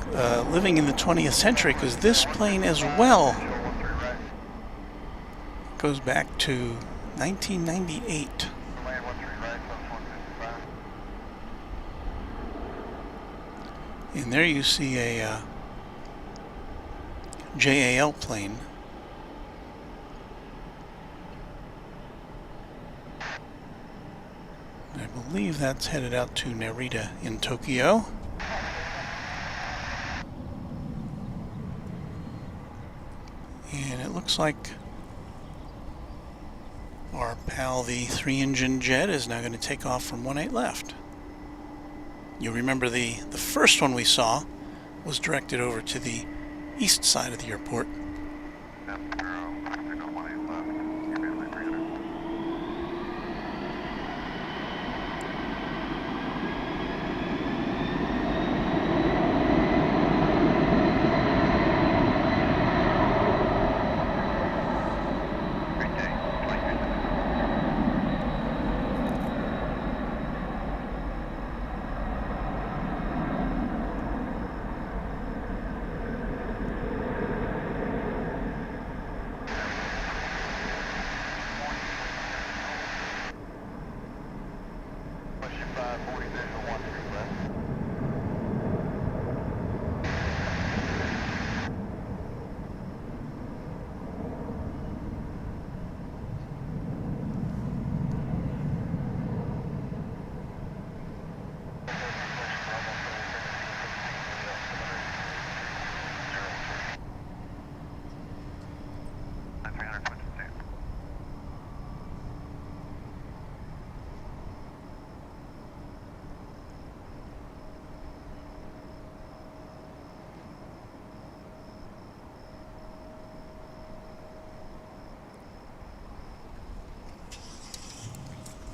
living in the 20th century, because this plane as well goes back to 1998. And there you see a JAL plane. I believe that's headed out to Narita in Tokyo. And it looks like our pal, the 3-engine jet, is now going to take off from 18 left. You remember the first one we saw was directed over to the east side of the airport.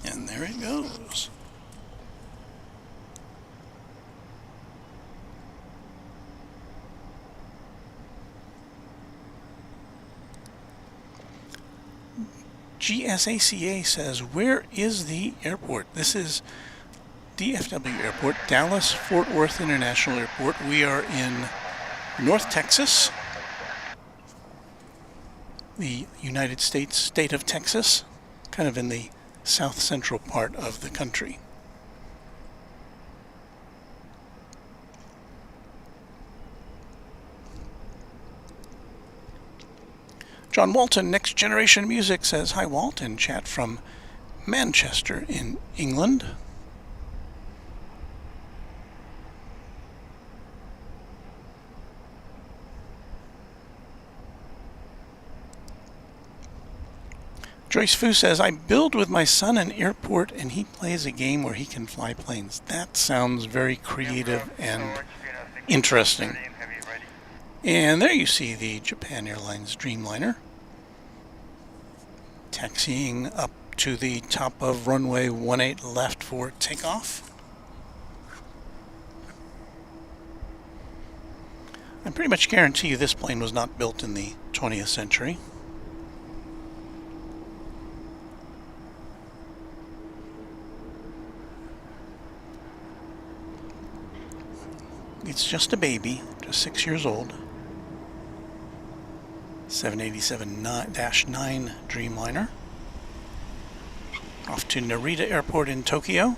And there it goes. GSACA says, where is the airport? This is DFW Airport, Dallas Fort Worth International Airport. We are in North Texas, the United States state of Texas, kind of in the south central part of the country. John Walton, Next Generation Music, says, hi Walt, in chat from Manchester in England. Joyce Fu says, I build with my son an airport and he plays a game where he can fly planes. That sounds very creative and interesting. And there you see the Japan Airlines Dreamliner taxiing up to the top of runway 18 left for takeoff. I pretty much guarantee you this plane was not built in the 20th century. It's just a baby, just 6 years old. 787-9 Dreamliner. Off to Narita Airport in Tokyo.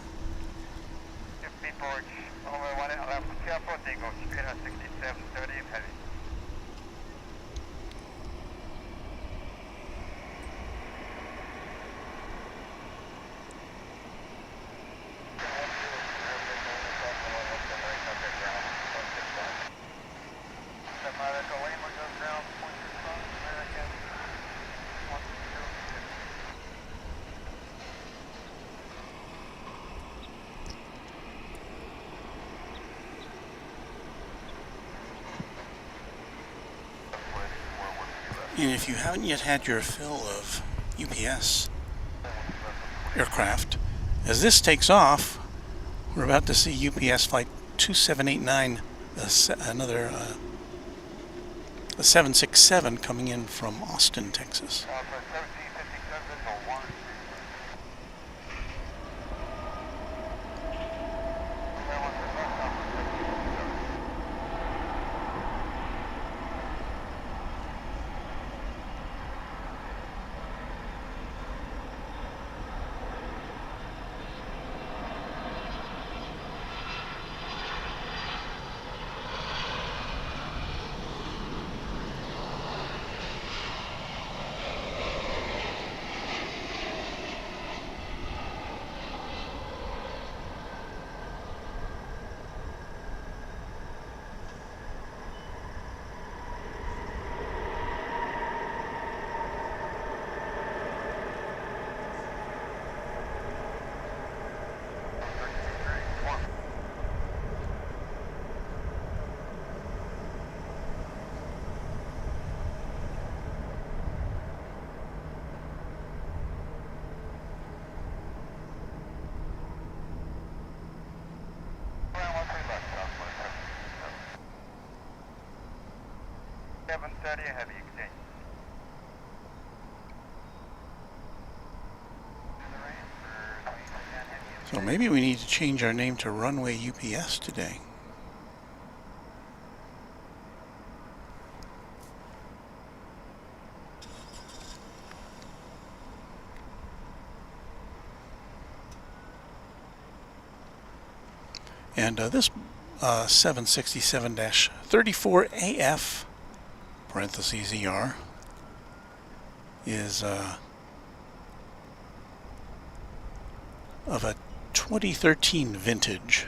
And if you haven't yet had your fill of UPS aircraft, as this takes off, we're about to see UPS flight 2789, another a 767 coming in from Austin, Texas. Heavy exchange. So maybe we need to change our name to Runway UPS today. And this 767-34AF parentheses ER is of a 2013 vintage.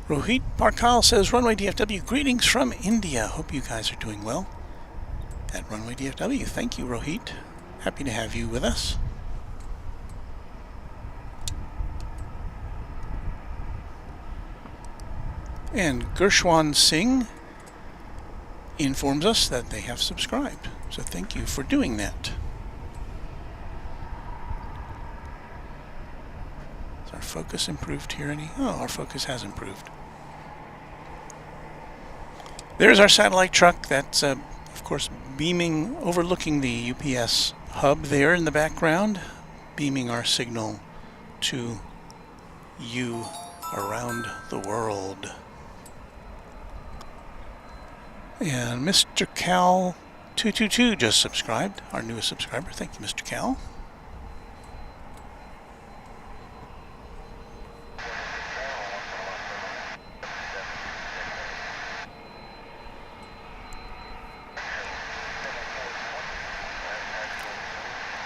Rohit Parkal says, Runway DFW, greetings from India. Hope you guys are doing well at Runway DFW. Thank you, Rohit. Happy to have you with us. And Gershwan Singh informs us that they have subscribed. So thank you for doing that. Is our focus improved here any? Oh, our focus has improved. There's our satellite truck that's, of course, beaming, overlooking the UPS hub there in the background, beaming our signal to you around the world. And Mr. Cal 222 just subscribed, our newest subscriber. Thank you, Mr. Cal.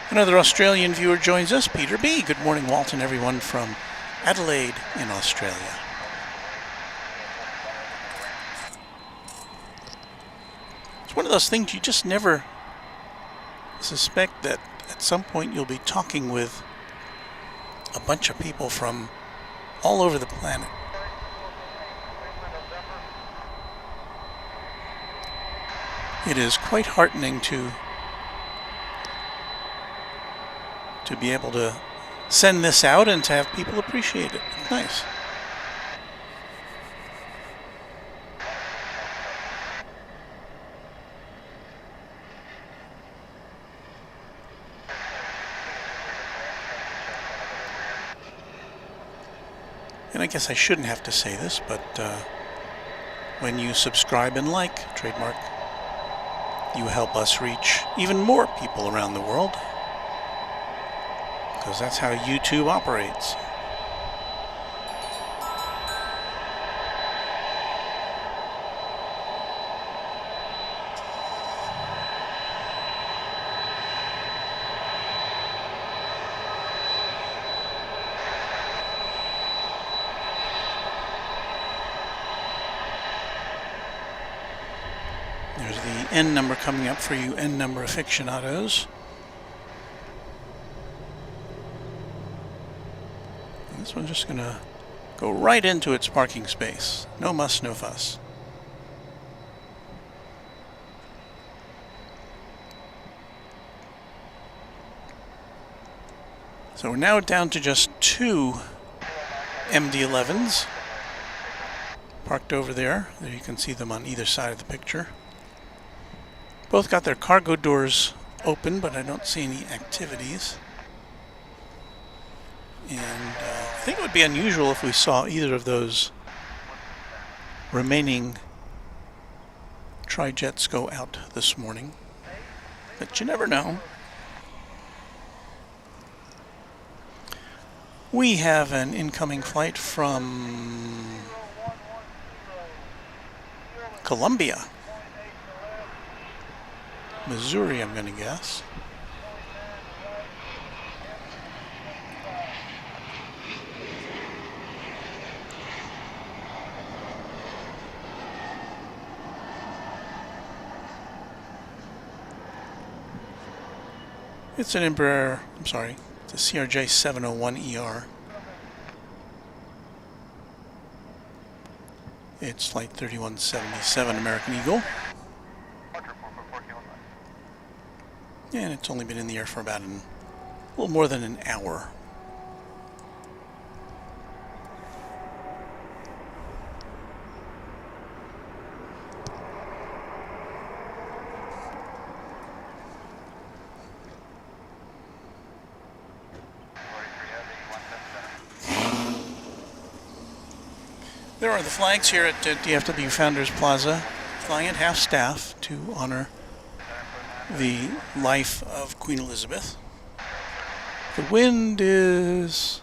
Another Australian viewer joins us, Peter B. Good morning, Walt, and everyone from Adelaide in Australia. It's one of those things you just never suspect that at some point you'll be talking with a bunch of people from all over the planet. It is quite heartening to be able to send this out and to have people appreciate it. It's nice. And I guess I shouldn't have to say this, but when you subscribe and like, trademark, you help us reach even more people around the world, because that's how YouTube operates. There's the N number coming up for you N number aficionados. And this one's just going to go right into its parking space. No muss, no fuss. So we're now down to just 2 MD-11s parked over there. There you can see them on either side of the picture. Both got their cargo doors open, but I don't see any activities. And I think it would be unusual if we saw either of those remaining tri-jets go out this morning. But you never know. We have an incoming flight from Columbia, Missouri, I'm going to guess. It's an Embraer, it's a CRJ 701ER. It's flight 3177 American Eagle. And it's only been in the air for about a little more than an hour. There are the flags here at DFW Founders Plaza, flying at half staff to honor the life of Queen Elizabeth. The wind is,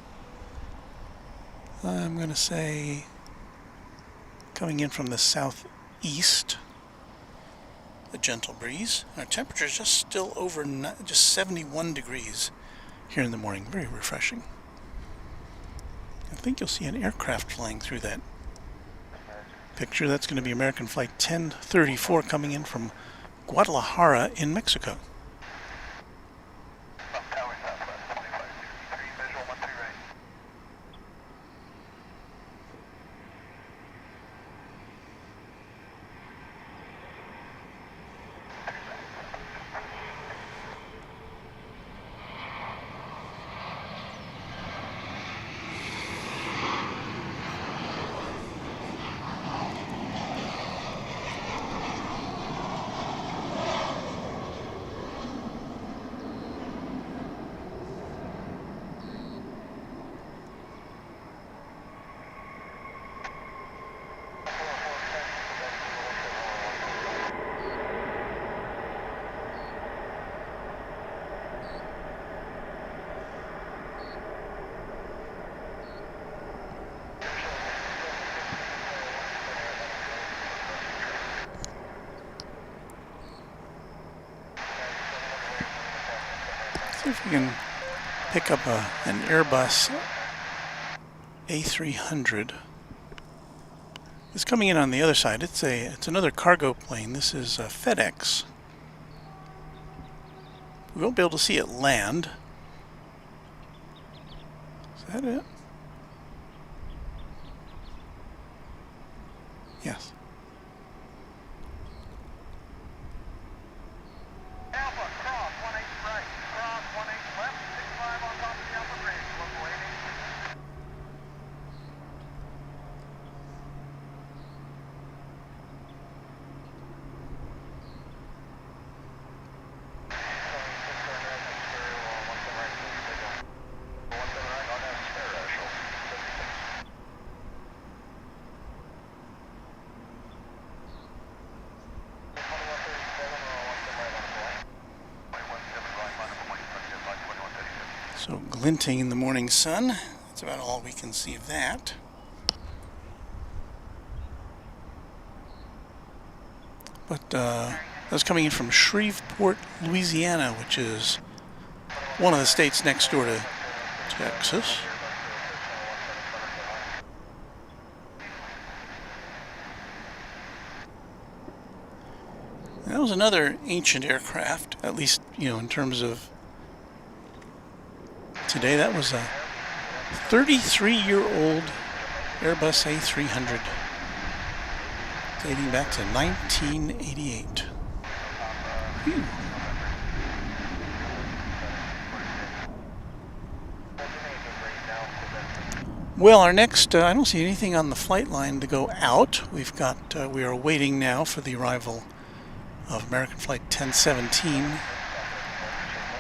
I'm going to say, coming in from the southeast. A gentle breeze. Our temperature is just still over just 71 degrees here in the morning. Very refreshing. I think you'll see an aircraft flying through that picture. That's going to be American Flight 1034 coming in from Guadalajara in Mexico. See if we can pick up an Airbus A300. It's coming in on the other side. It's another cargo plane. This is FedEx. We won't be able to see it land. Is that it? Yes. Alpha, cross, 18 right, cross, 18 left, 65 on top of the Alpha bridge, local waiting. So glinting in the morning sun. That's about all we can see of that. But that's coming in from Shreveport, Louisiana, which is one of the states next door to Texas. That was another ancient aircraft, at least, you know, in terms of today. That was a 33-year-old Airbus A300 dating back to 1988. Whew. Well, our next, I don't see anything on the flight line to go out. We've got, we are waiting now for the arrival of American Flight 1017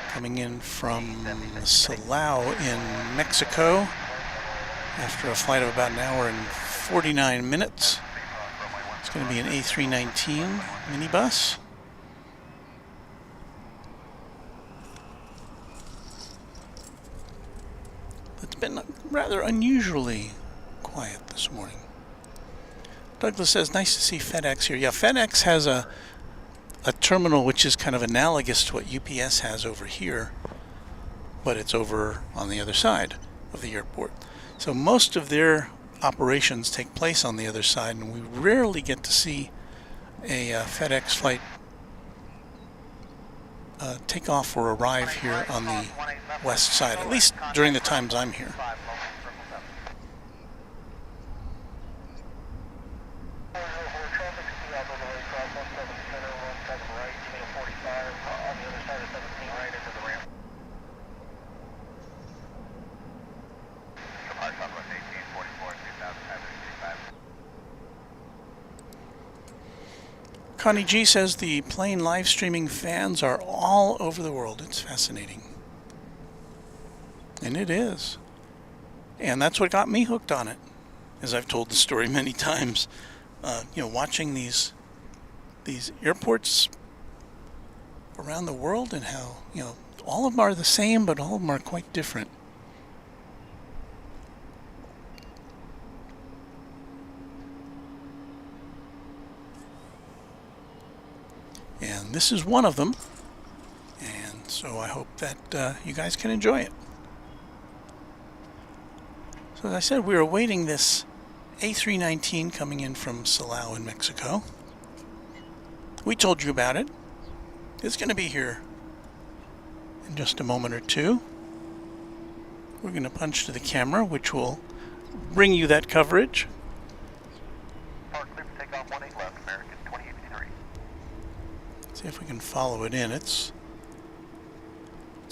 coming in from Silao in Mexico after a flight of about an hour and 49 minutes. It's going to be an A319 minibus. It's been rather unusually quiet this morning. Douglas says, nice to see FedEx here. Yeah, FedEx has a terminal which is kind of analogous to what UPS has over here, but it's over on the other side of the airport. So most of their operations take place on the other side, and we rarely get to see a FedEx flight take off or arrive here on the west side, at least during the times I'm here. Connie G says the plane live streaming fans are all over the world. It's fascinating. And it is. And that's what got me hooked on it, as I've told the story many times. You know, watching these airports around the world and how, you know, all of them are the same, but all of them are quite different. And this is one of them, and so I hope that you guys can enjoy it. So as I said, we are awaiting this A319 coming in from Silao in Mexico. We told you about it. It's going to be here in just a moment or two. We're going to punch to the camera, which will bring you that coverage. See if we can follow it in. It's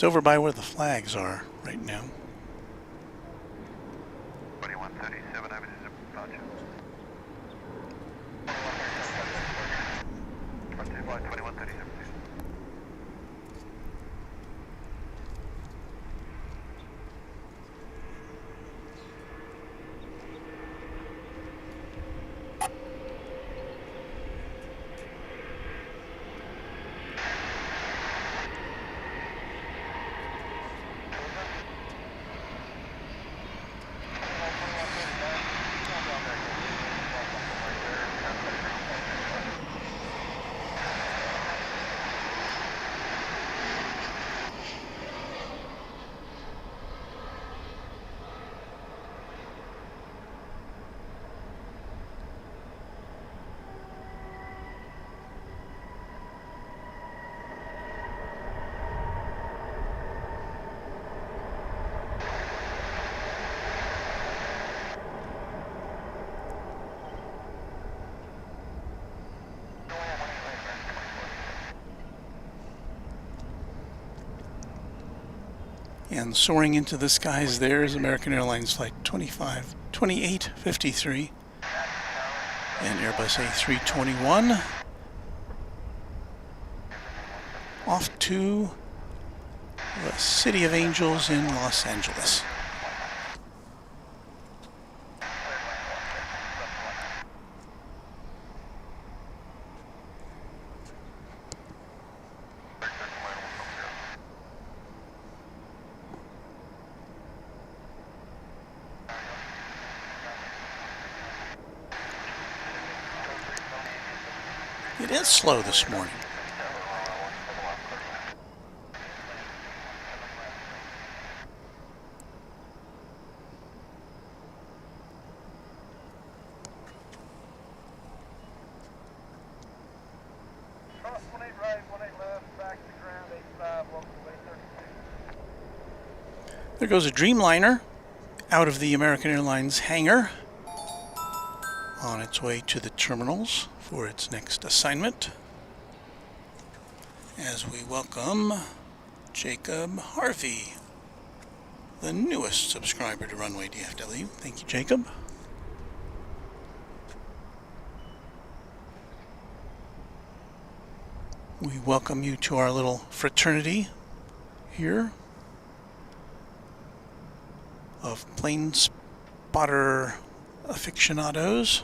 over by where the flags are right now. 2137, I was in a bunch. 2137. And soaring into the skies there is American Airlines Flight 2853 and Airbus A321 off to the City of Angels in Los Angeles. It is slow this morning. There goes a Dreamliner out of the American Airlines hangar on its way to the terminals for its next assignment. As we welcome Jacob Harvey, the newest subscriber to Runway DFW. Thank you, Jacob. We welcome you to our little fraternity here of plane spotter aficionados.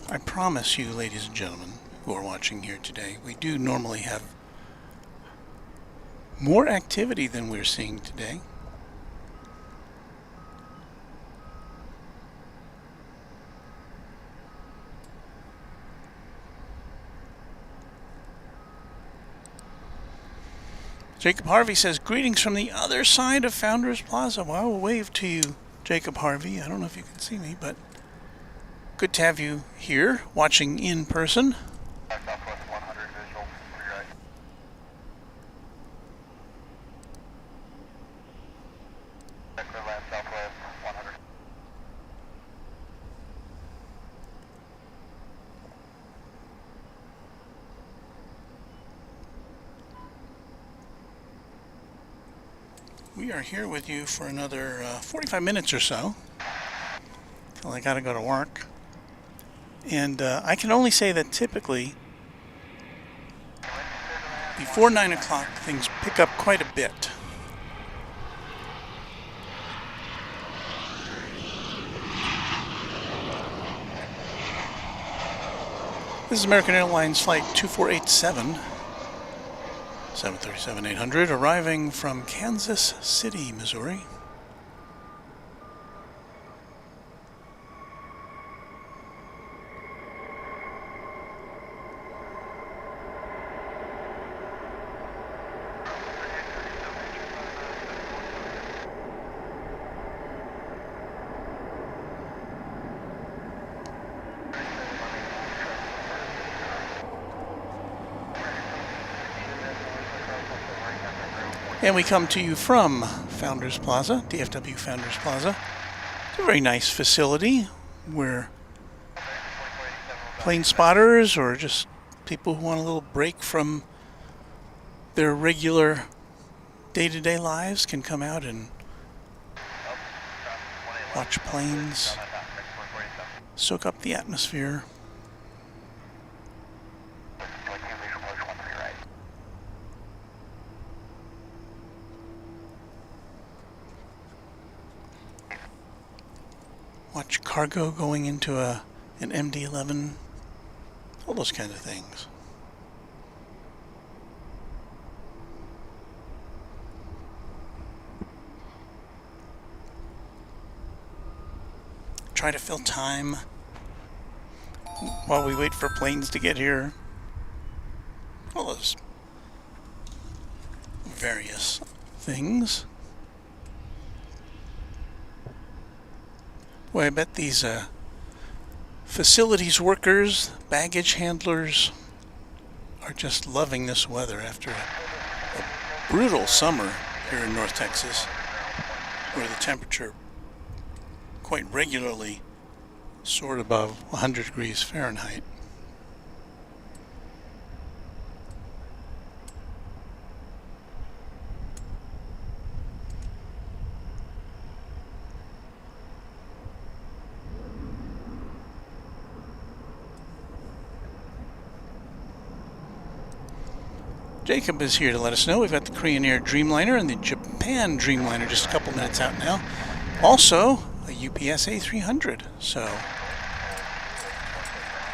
I promise you, ladies and gentlemen who are watching here today, we do normally have more activity than we're seeing today. Jacob Harvey says, greetings from the other side of Founders Plaza. Well, I will wave to you, Jacob Harvey. I don't know if you can see me, but good to have you here, watching in person. Southwest 100 visual, to your right. Clear land Southwest 100. We are here with you for another 45 minutes or so. Well, I gotta go to work. And I can only say that typically before 9 o'clock things pick up quite a bit. This is American Airlines Flight 2487, 737-800, arriving from Kansas City, Missouri. And we come to you from Founders Plaza, DFW Founders Plaza. It's a very nice facility where plane spotters or just people who want a little break from their regular day-to-day lives can come out and watch planes, soak up the atmosphere. Watch cargo going into an MD-11, all those kind of things. Try to fill time while we wait for planes to get here. All those various things. Boy, I bet these facilities workers, baggage handlers are just loving this weather after a brutal summer here in North Texas, where the temperature quite regularly soared above 100 degrees Fahrenheit. Jacob is here to let us know we've got the Korean Air Dreamliner and the Japan Dreamliner just a couple minutes out now. Also, a UPS A300. So,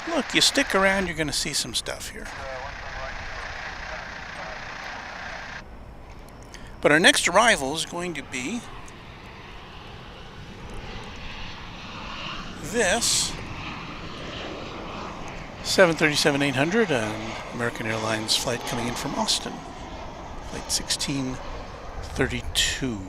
look, you stick around, you're going to see some stuff here. But our next arrival is going to be this 737-800, an American Airlines flight coming in from Austin, flight 1632.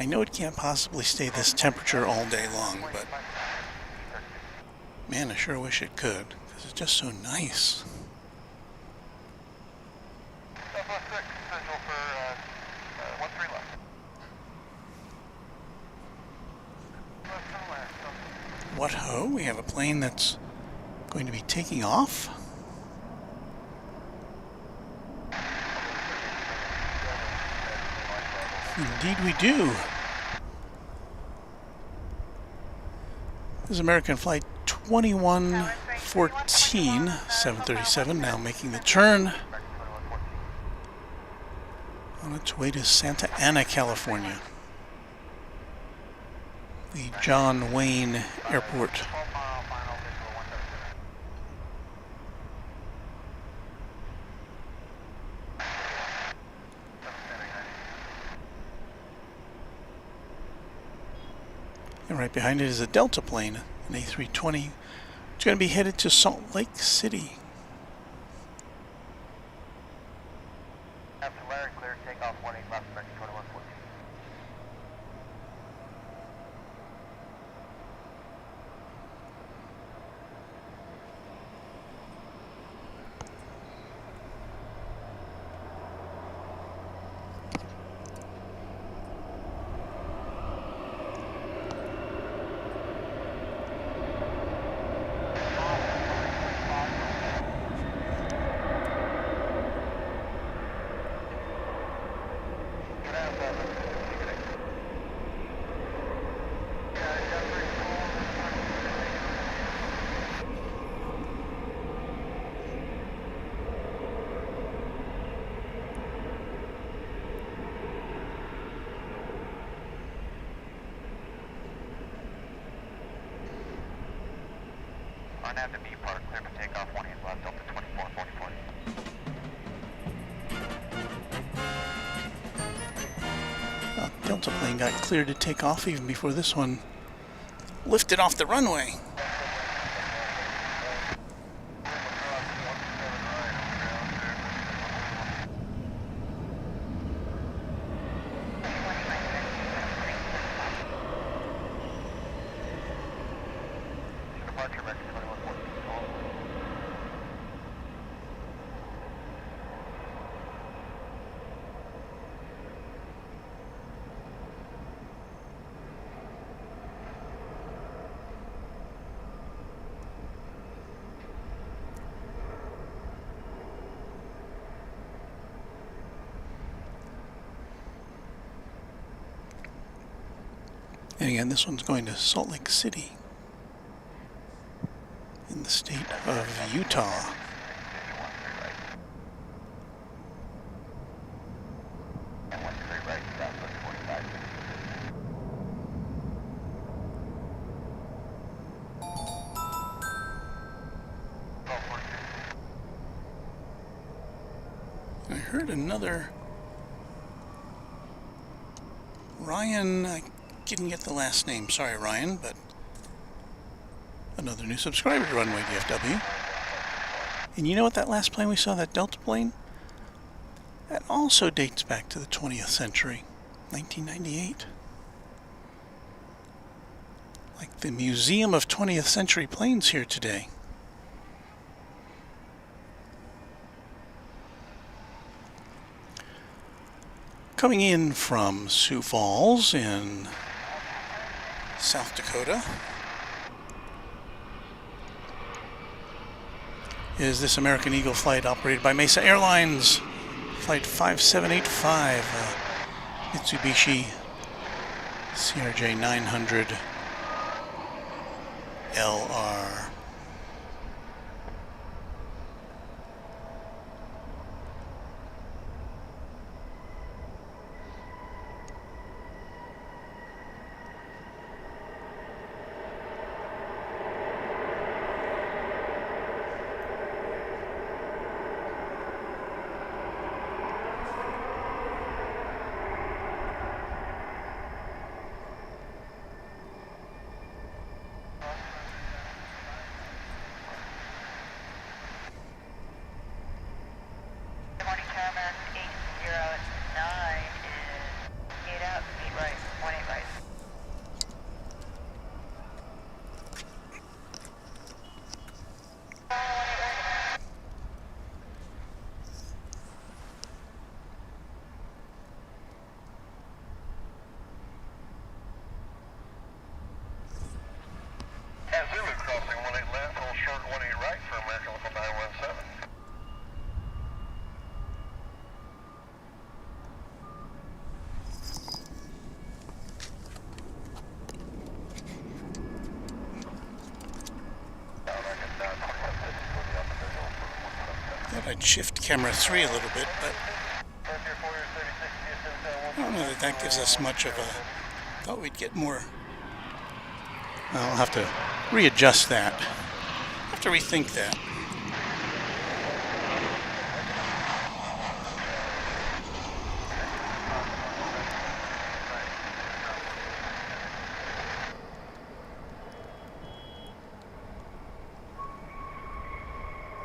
I know it can't possibly stay this temperature all day long, but man, I sure wish it could, because it's just so nice. What ho, we have a plane that's going to be taking off. Indeed we do. This is American Flight 2114, 737, now making the turn on its way to Santa Ana, California. The John Wayne Airport. And right behind it is a Delta plane, an A320. It's going to be headed to Salt Lake City. After Larry, clear takeoff 18 left, American 2114. After B part, clear for takeoff 18 left, Delta 2444. Delta plane got cleared to take off even before this one lifted off the runway. And again, this one's going to Salt Lake City in the state of Utah. heard another Ryan. I didn't get the last name. Sorry, Ryan, but another new subscriber to Runway DFW. And you know what, that last plane we saw, that Delta plane? That also dates back to the 20th century, 1998. Like the Museum of 20th Century Planes here today. Coming in from Sioux Falls in South Dakota is this American Eagle flight operated by Mesa Airlines, Flight 5785, Mitsubishi CRJ 900 LR. I'd shift camera 3 a little bit, but I don't know that that gives us much of a... Thought we'd get more... I'll have to readjust that. I'll have to rethink that.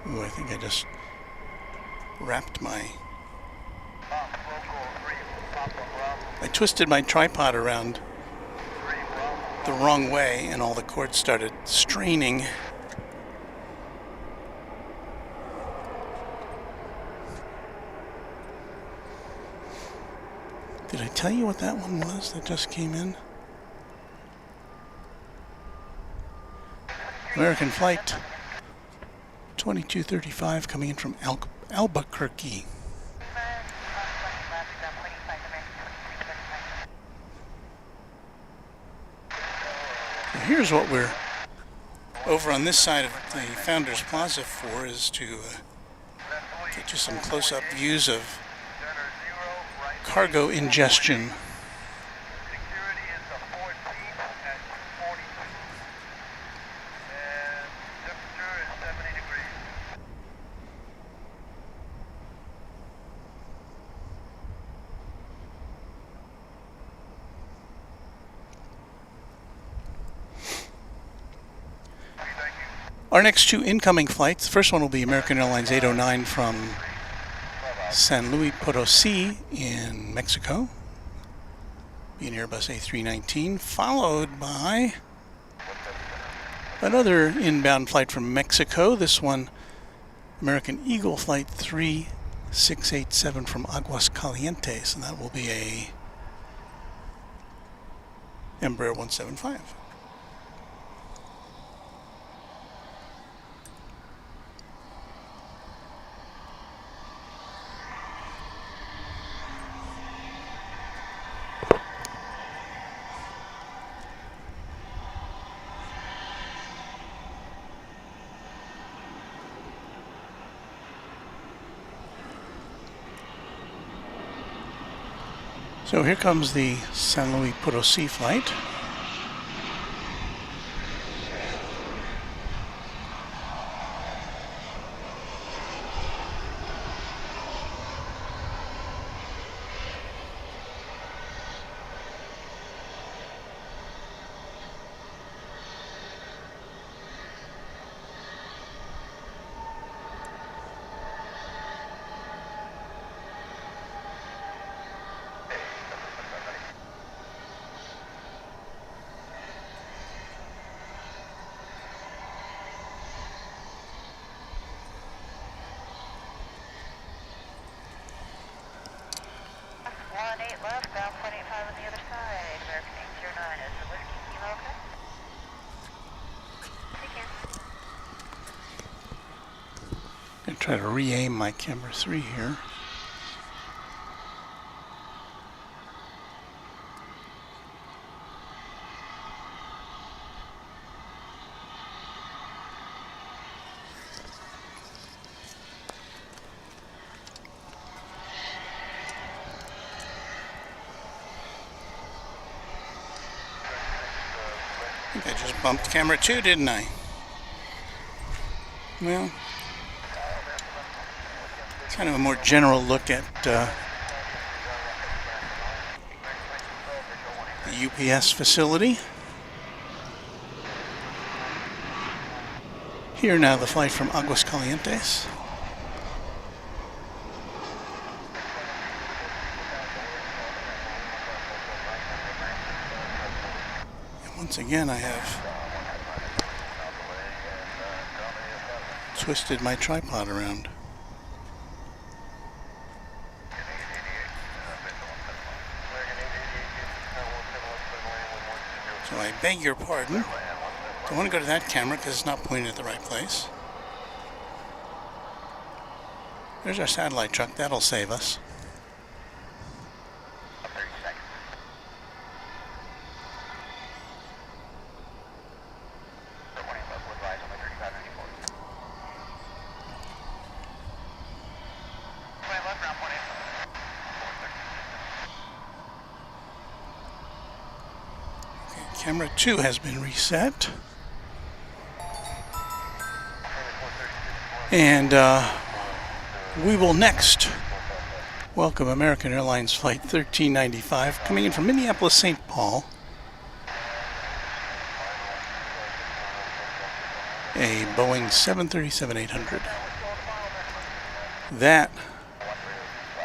Ooh, I think I just wrapped my... I twisted my tripod around the wrong way and all the cords started straining. Did I tell you what that one was that just came in? American Flight 2235 coming in from Albuquerque. So here's what we're over on this side of the Founders Plaza for, is to get you some close-up views of cargo ingestion. Our next two incoming flights, the first one will be American Airlines 809 from San Luis Potosí in Mexico, be an Airbus A319, followed by another inbound flight from Mexico, this one American Eagle Flight 3687 from Aguascalientes, and that will be a Embraer 175. So here comes the San Luis Potosí flight. 18 left, ground 0.85 on the other side. American 809 is the whiskey kilo, okay? I'm going to try to re-aim my camera 3 here. I think I just bumped camera 2, didn't I? Well, kind of a more general look at the UPS facility. Here now the flight from Aguascalientes. And once again I have twisted my tripod around. So I beg your pardon. Don't want to go to that camera because it's not pointing at the right place. There's our satellite truck. That'll save us. Camera 2 has been reset. And we will next welcome American Airlines Flight 1395 coming in from Minneapolis, St. Paul. A Boeing 737-800. That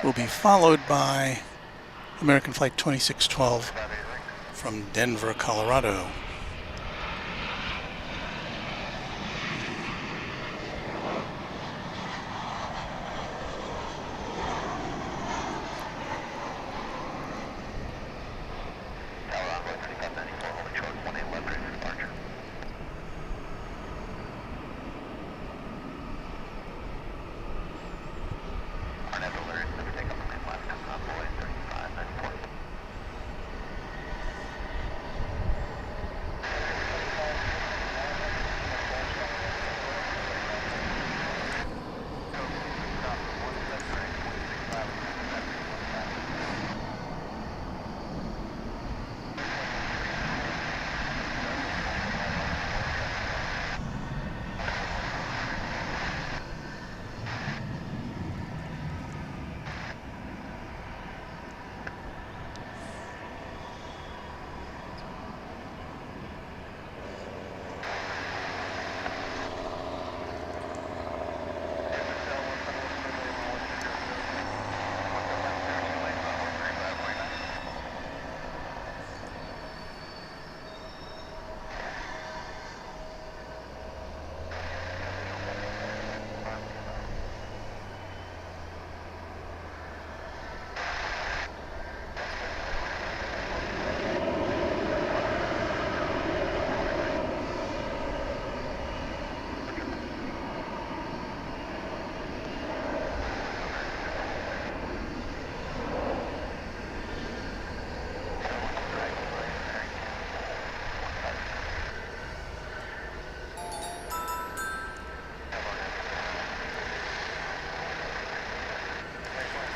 will be followed by American Flight 2612 from Denver, Colorado.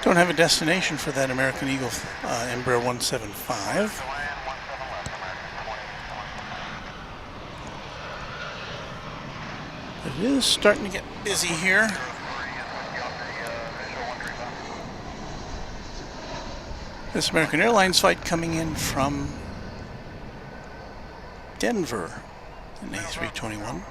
Don't have a destination for that American Eagle Embraer 175. But it is starting to get busy here. This American Airlines flight coming in from Denver, an A321.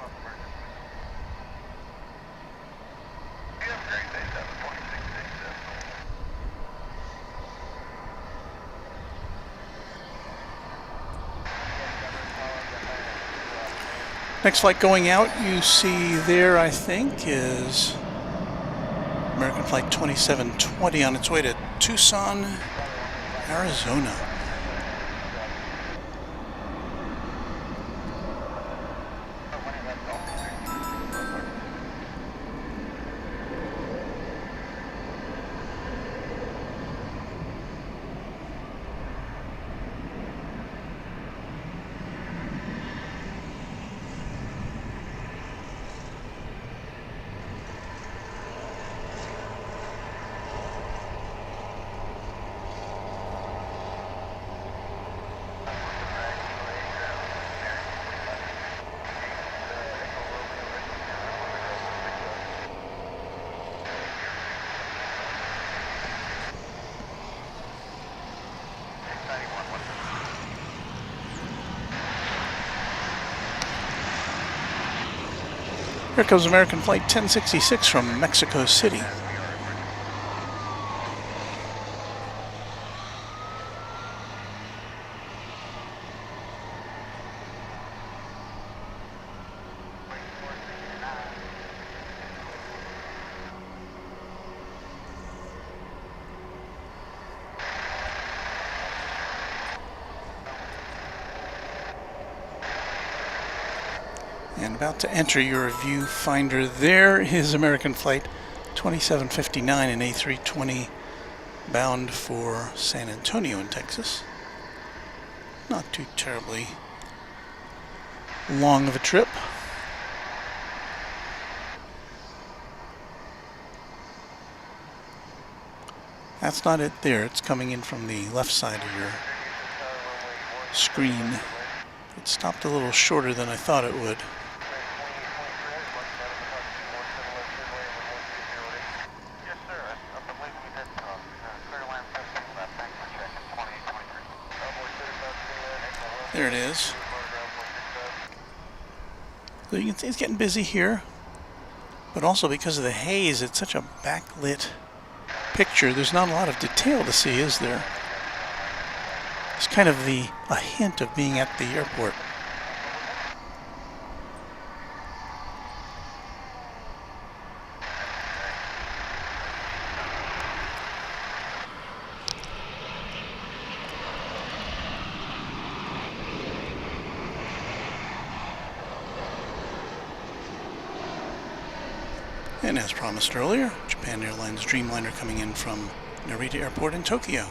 Next flight going out, you see there, I think, is American Flight 2720 on its way to Tucson, Arizona. Here comes American Flight 1066 from Mexico City. And about to enter your viewfinder, there is American Flight 2759, an A320 bound for San Antonio in Texas. Not too terribly long of a trip. That's not it there. It's coming in from the left side of your screen. It stopped a little shorter than I thought it would. There it is. So you can see it's getting busy here, but also because of the haze, it's such a backlit picture. There's not a lot of detail to see, is there? It's kind of a hint of being at the airport. And as promised earlier, Japan Airlines Dreamliner coming in from Narita Airport in Tokyo.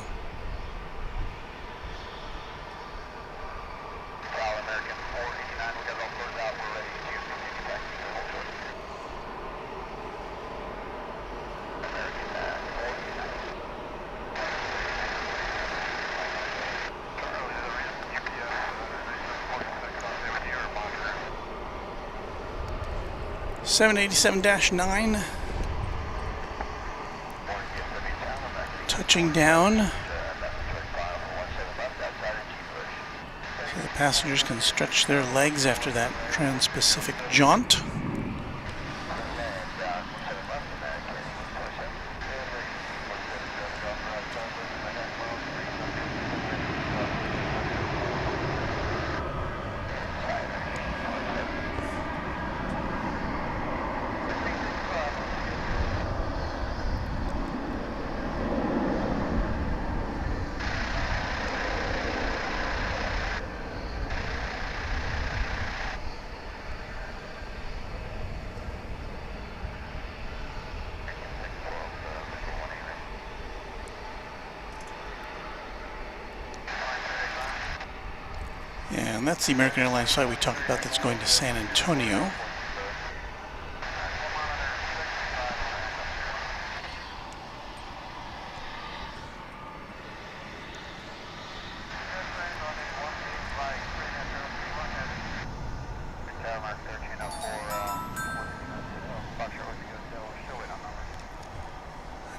(787-9) touching down, so the passengers can stretch their legs after that trans-Pacific jaunt. And that's the American Airlines flight we talked about that's going to San Antonio.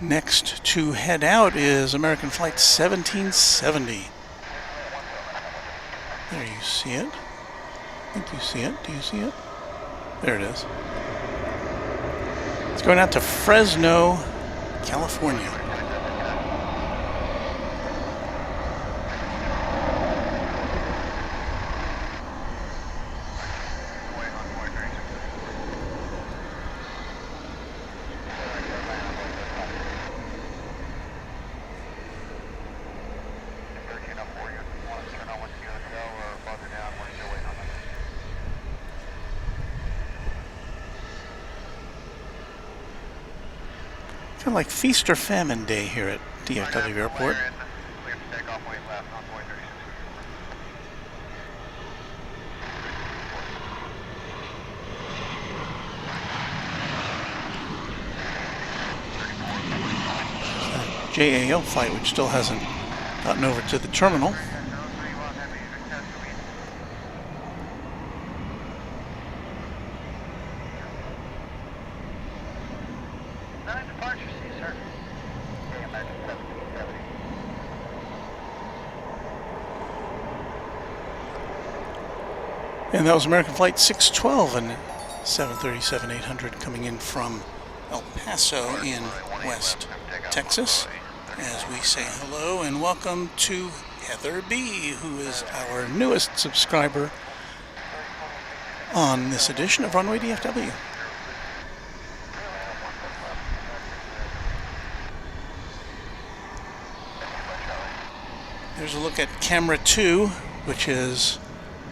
Next to head out is American Flight 1770. There you see it. I think you see it. Do you see it? There it is. It's going out to Fresno, California. Kind of like feast or famine day here at DFW Airport. JAL flight, which still hasn't gotten over to the terminal. And that was American Flight 612 and 737-800 coming in from El Paso in West Texas. As we say hello and welcome to Heather B., who is our newest subscriber on this edition of Runway DFW. There's a look at camera 2, which is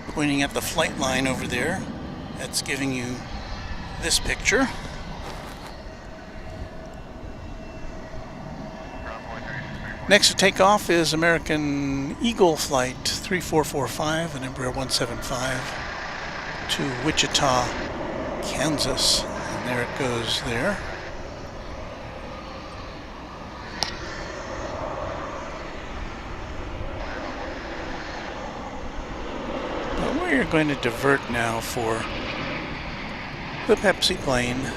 pointing at the flight line over there. That's giving you this picture. Next to take off is American Eagle Flight 3445 and Embraer 175 to Wichita, Kansas. And there it goes there. But we're going to divert now for the Pepsi plane.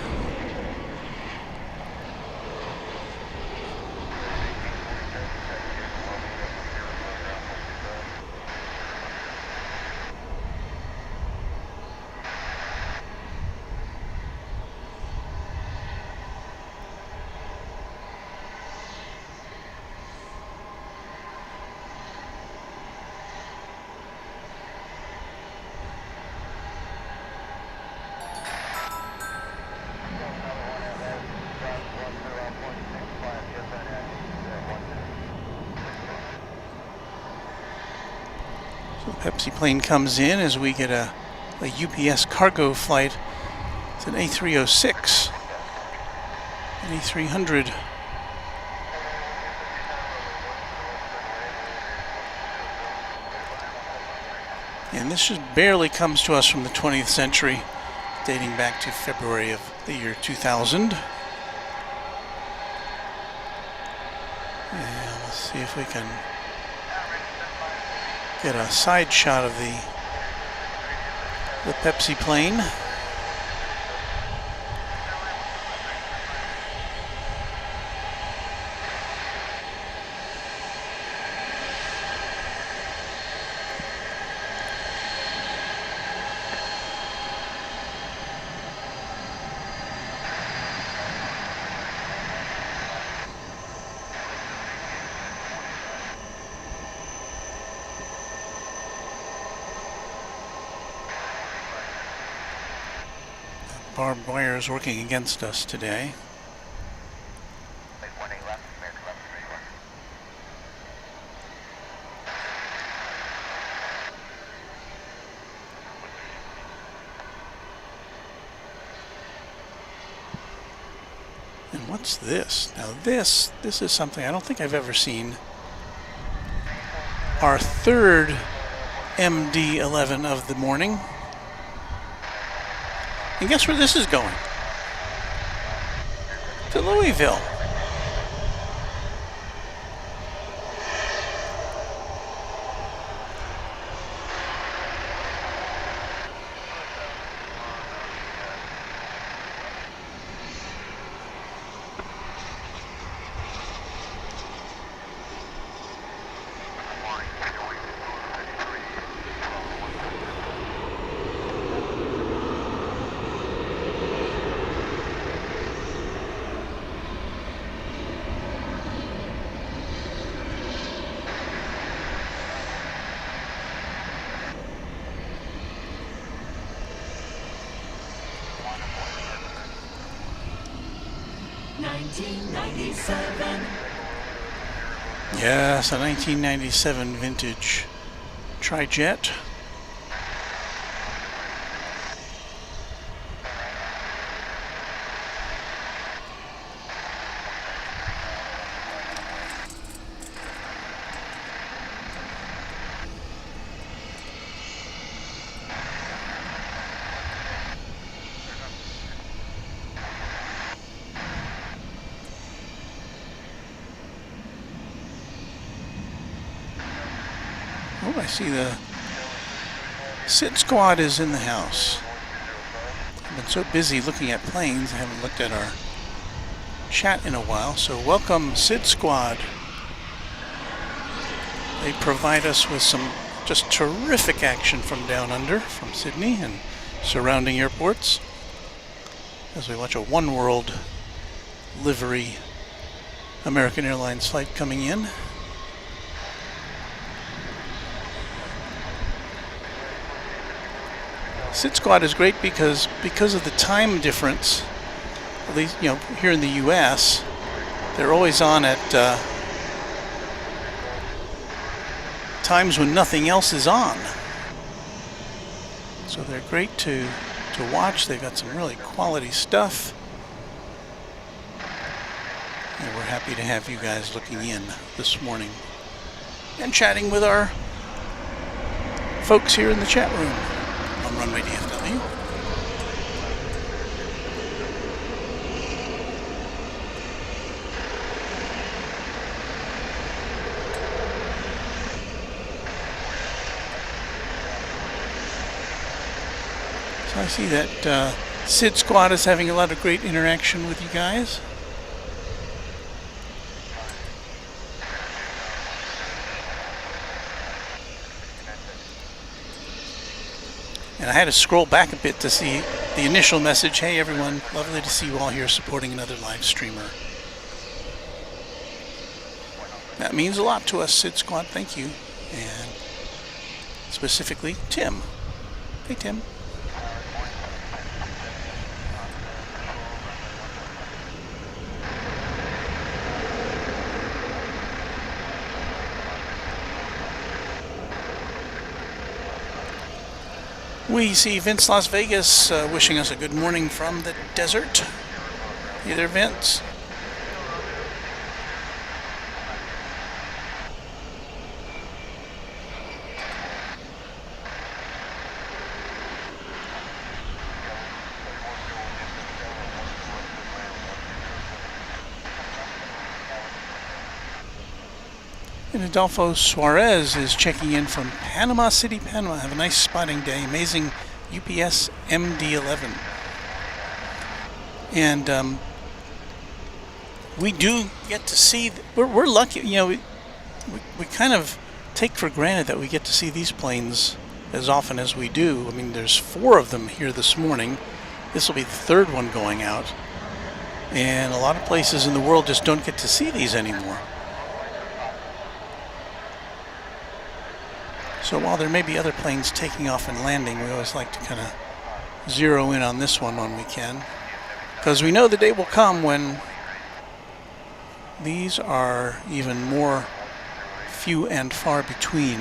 So the Pepsi plane comes in as we get a UPS cargo flight. It's an A306, an A300. And this just barely comes to us from the 20th century, dating back to February of the year 2000. And let's see if we can get a side shot of the Pepsi plane. Barbed wire is working against us today. And what's this? Now this is something I don't think I've ever seen. Our third MD-11 of the morning. And guess where this is going? To Louisville. Yes, a 1997 vintage tri-jet. Oh, I see the SID squad is in the house. I've been so busy looking at planes, I haven't looked at our chat in a while. So welcome, SID squad. They provide us with some just terrific action from down under, from Sydney and surrounding airports, as we watch a One World livery American Airlines flight coming in. SID squad is great because of the time difference. At least, you know, here in the U.S., they're always on at times when nothing else is on. So they're great to watch. They've got some really quality stuff. And we're happy to have you guys looking in this morning and chatting with our folks here in the chat room on Runway DFW. So I see that SID squad is having a lot of great interaction with you guys. And I had to scroll back a bit to see the initial message. Hey everyone, lovely to see you all here supporting another live streamer. That means a lot to us, SID squad, thank you. And specifically, Tim. Hey Tim. We see Vince Las Vegas wishing us a good morning from the desert. Hey there, Vince. And Adolfo Suarez is checking in from Panama City, Panama. Have a nice spotting day. Amazing UPS MD-11. And we do get to see, we're lucky, you know, we kind of take for granted that we get to see these planes as often as we do. I mean, there's 4 of them here this morning. This will be the 3rd one going out. And a lot of places in the world just don't get to see these anymore. So while there may be other planes taking off and landing, we always like to kind of zero in on this one when we can, because we know the day will come when these are even more few and far between.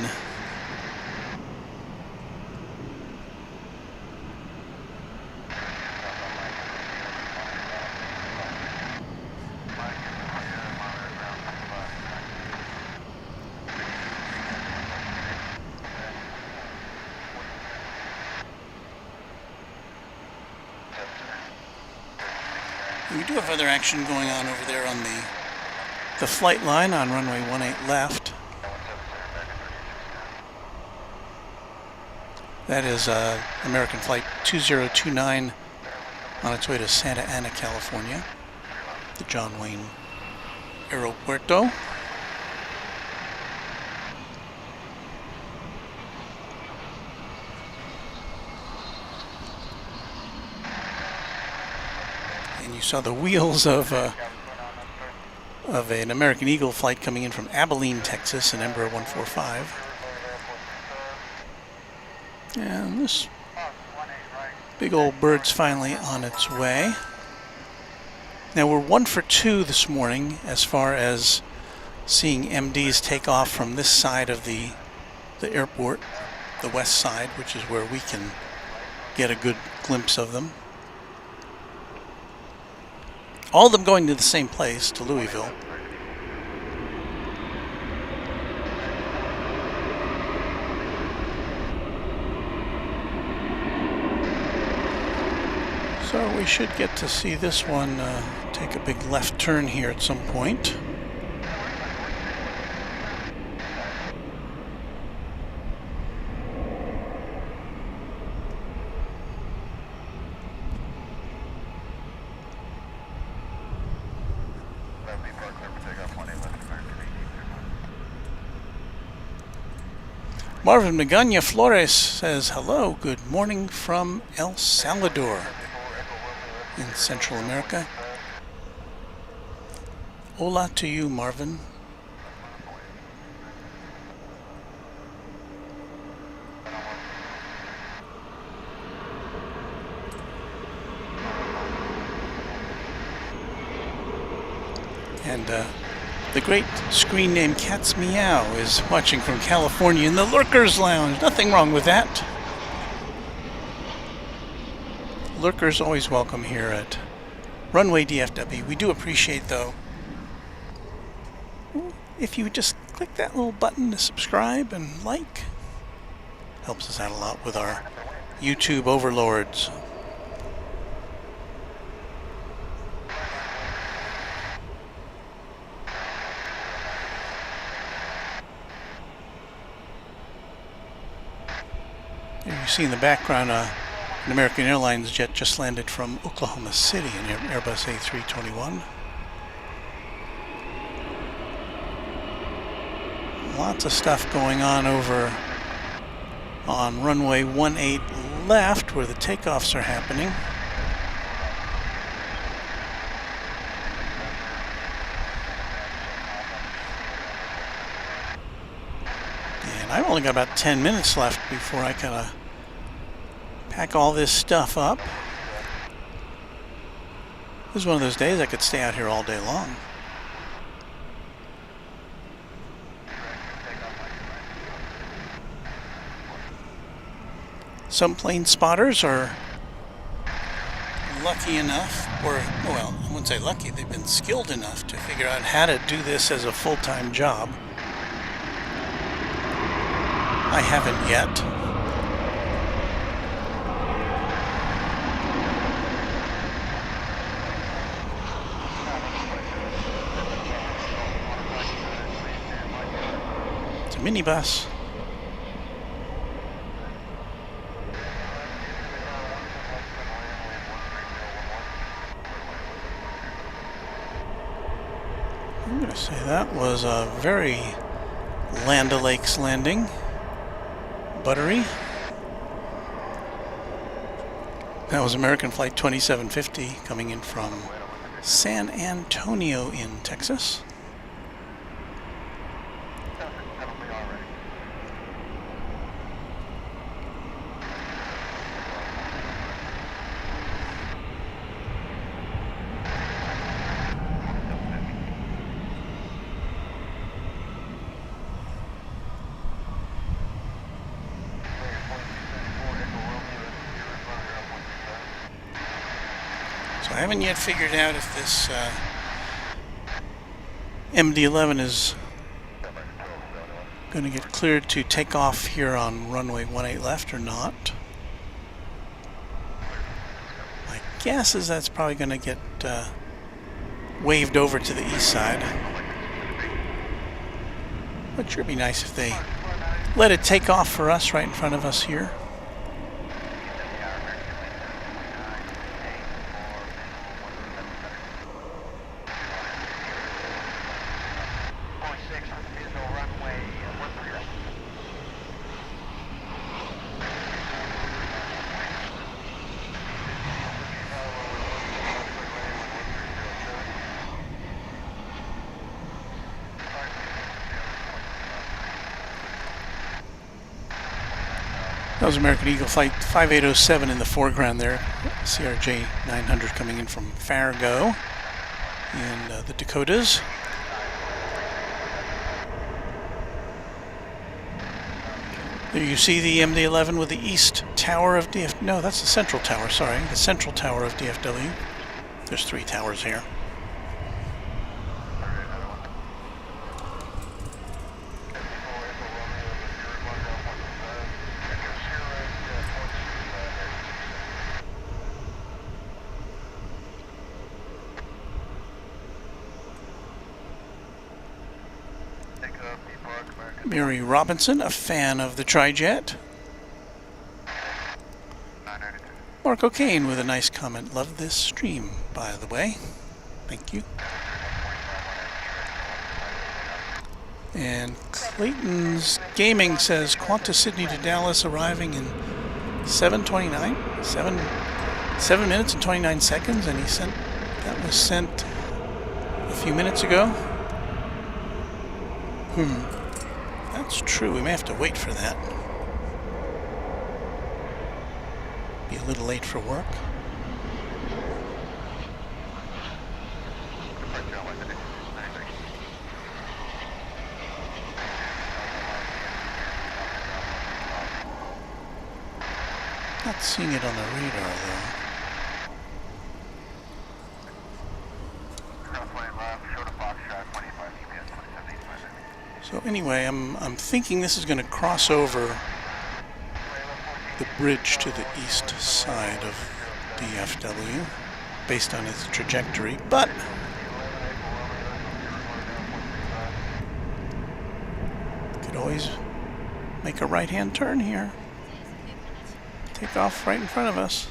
We do have other action going on over there on the flight line on runway 18 left. That is American Flight 2029 on its way to Santa Ana, California, the John Wayne Aeropuerto. You saw the wheels of an American Eagle flight coming in from Abilene, Texas, an Embraer 145. And this big old bird's finally on its way. Now we're 1 for 2 this morning as far as seeing MDs take off from this side of the airport, the west side, which is where we can get a good glimpse of them. All of them going to the same place, to Louisville. So we should get to see this one take a big left turn here at some point. Marvin Magana Flores says, hello, good morning from El Salvador in Central America. Hola to you, Marvin. And the great screen name Cat's Meow is watching from California in the Lurkers Lounge. Nothing wrong with that. Lurkers always welcome here at Runway DFW. We do appreciate, though, if you just click that little button to subscribe and like. Helps us out a lot with our YouTube overlords. You see in the background an American Airlines jet just landed from Oklahoma City, an Airbus A321. Lots of stuff going on over on runway 18 left where the takeoffs are happening. And I've only got about 10 minutes left before I kind of pack all this stuff up. This is one of those days I could stay out here all day long. Some plane spotters are lucky enough, or, well, I wouldn't say lucky, they've been skilled enough to figure out how to do this as a full-time job. I haven't yet. It's a minibus. I'm going to say that was a very Land O'Lakes landing. Buttery. That was American Flight 2750 coming in from San Antonio in Texas. I haven't yet figured out if this MD-11 is going to get cleared to take off here on runway 18 left or not. My guess is that's probably going to get waved over to the east side. But sure be nice if they let it take off for us right in front of us here. That was American Eagle Flight 5807 in the foreground there. CRJ 900 coming in from Fargo in the Dakotas. There you see the MD-11 with the east tower of DFW. No, that's the central tower, sorry. The central tower of DFW. There's 3 towers here. Mary Robinson, a fan of the Tri-Jet. Mark O'Kane with a nice comment. Love this stream, by the way. Thank you. And Clayton's Gaming says Qantas Sydney to Dallas arriving in 7:29, 7 minutes and 29 seconds, and that was sent a few minutes ago. That's true. We may have to wait for that. Be a little late for work. Not seeing it on the radar though. So anyway, I'm thinking this is going to cross over the bridge to the east side of DFW based on its trajectory, but could always make a right-hand turn here. Take off right in front of us.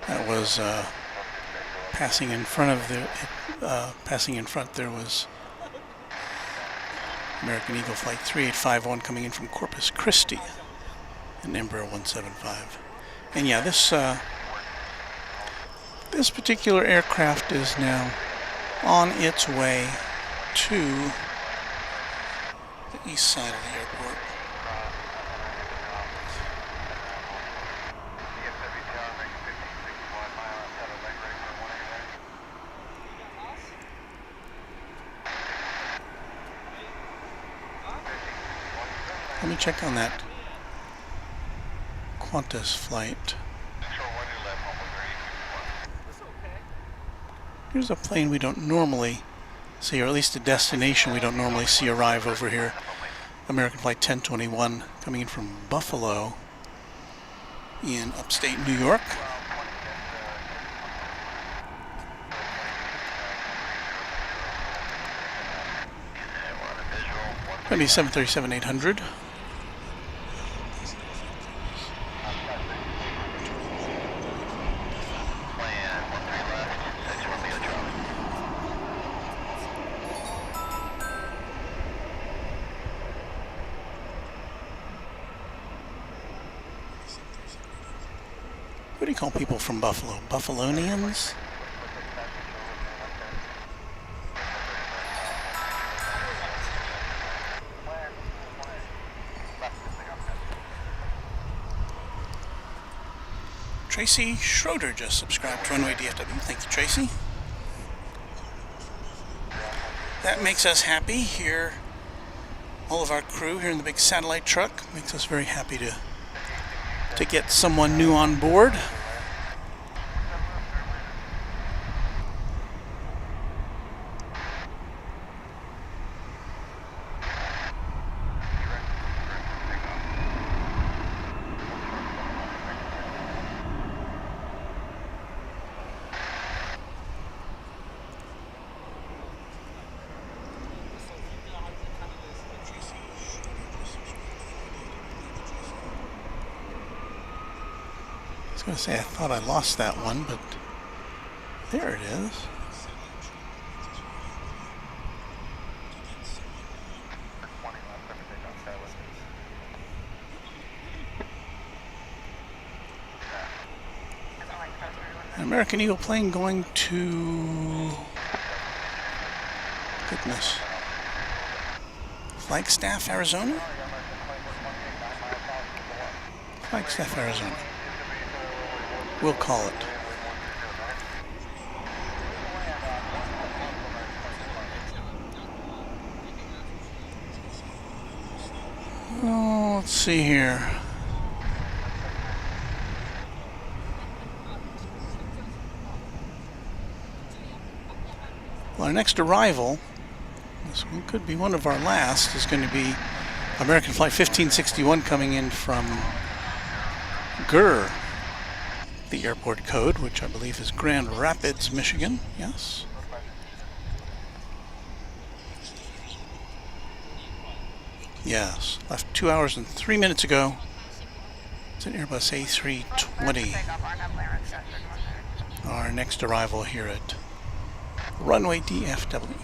That was passing in front of there was American Eagle Flight 3851 coming in from Corpus Christi in Embraer 175. And yeah, this particular aircraft is now on its way to the east side of the airport. Let me check on that Qantas flight. Here's a plane we don't normally see, or at least a destination we don't normally see arrive over here. American Flight 1021 coming in from Buffalo in upstate New York. Going to be 737-800. What do you call people from Buffalo? Buffalonians? Tracy Schroeder just subscribed to Runway DFW. Thank you, Tracy. That makes us happy here. All of our crew here in the big satellite truck makes us very happy to get someone new on board. I was going to say I thought I lost that one, but there it is. An American Eagle plane going to, goodness, Flagstaff, Arizona? Flagstaff, Arizona. We'll call it. Oh, let's see here. Well, our next arrival, this one could be one of our last, is going to be American Flight 1561 coming in from GER, the airport code, which I believe is Grand Rapids, Michigan. Yes. Yes, left 2 hours and 3 minutes ago. It's an Airbus A320. Our next arrival here at Runway DFW.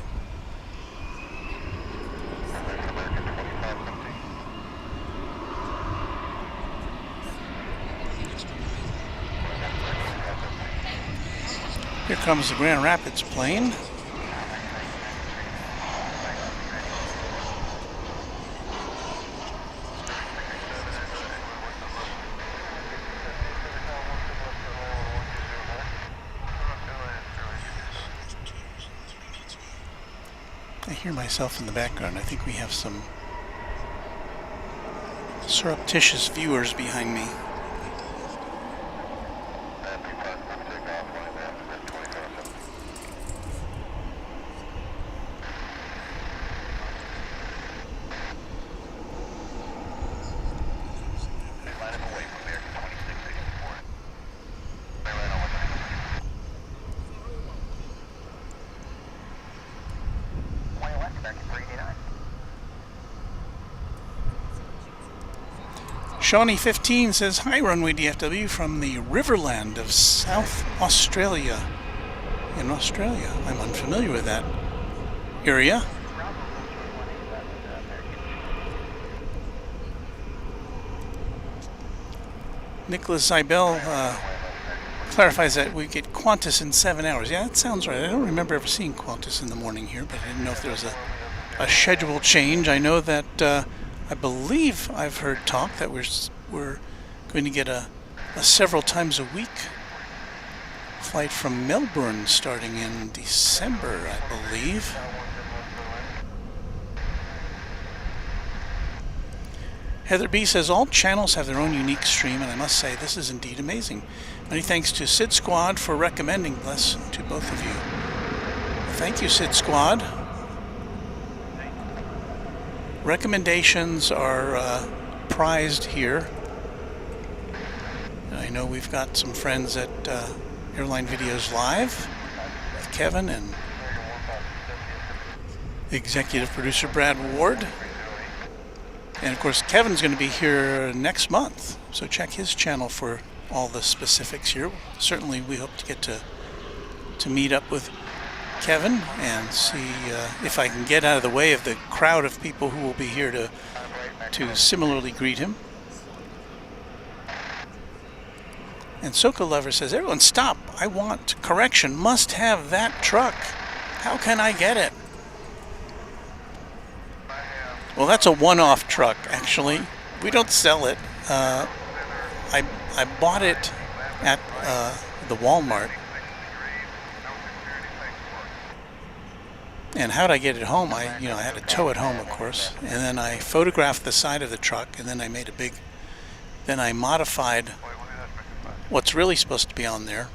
Here comes the Grand Rapids plane. I hear myself in the background. I think we have some surreptitious viewers behind me. Shawnee15 says, "Hi, Runway DFW from the Riverland of South Australia." In Australia. I'm unfamiliar with that area. Nicholas Zybel clarifies that we get Qantas in 7 hours. Yeah, that sounds right. I don't remember ever seeing Qantas in the morning here, but I didn't know if there was a schedule change. I know that I believe I've heard talk that we're going to get a several times a week flight from Melbourne starting in December, I believe. Heather B says, "All channels have their own unique stream, and I must say this is indeed amazing. Many thanks to Sid Squad for recommending this to both of you." Thank you, Sid Squad. Recommendations are prized here. I know we've got some friends at Airline Videos Live with Kevin and executive producer Brad Ward. And of course, Kevin's going to be here next month, so check his channel for all the specifics here. Certainly, we hope to get to meet up with Kevin and see if I can get out of the way of the crowd of people who will be here to similarly greet him. And Soka Lover says, "Everyone stop, I want correction, must have that truck. How can I get it?" Well, that's a one-off truck, actually. We don't sell it. I bought it at the Walmart. And how did I get it home? I had to tow it home, of course, and then I photographed the side of the truck, and then I made then I modified what's really supposed to be on there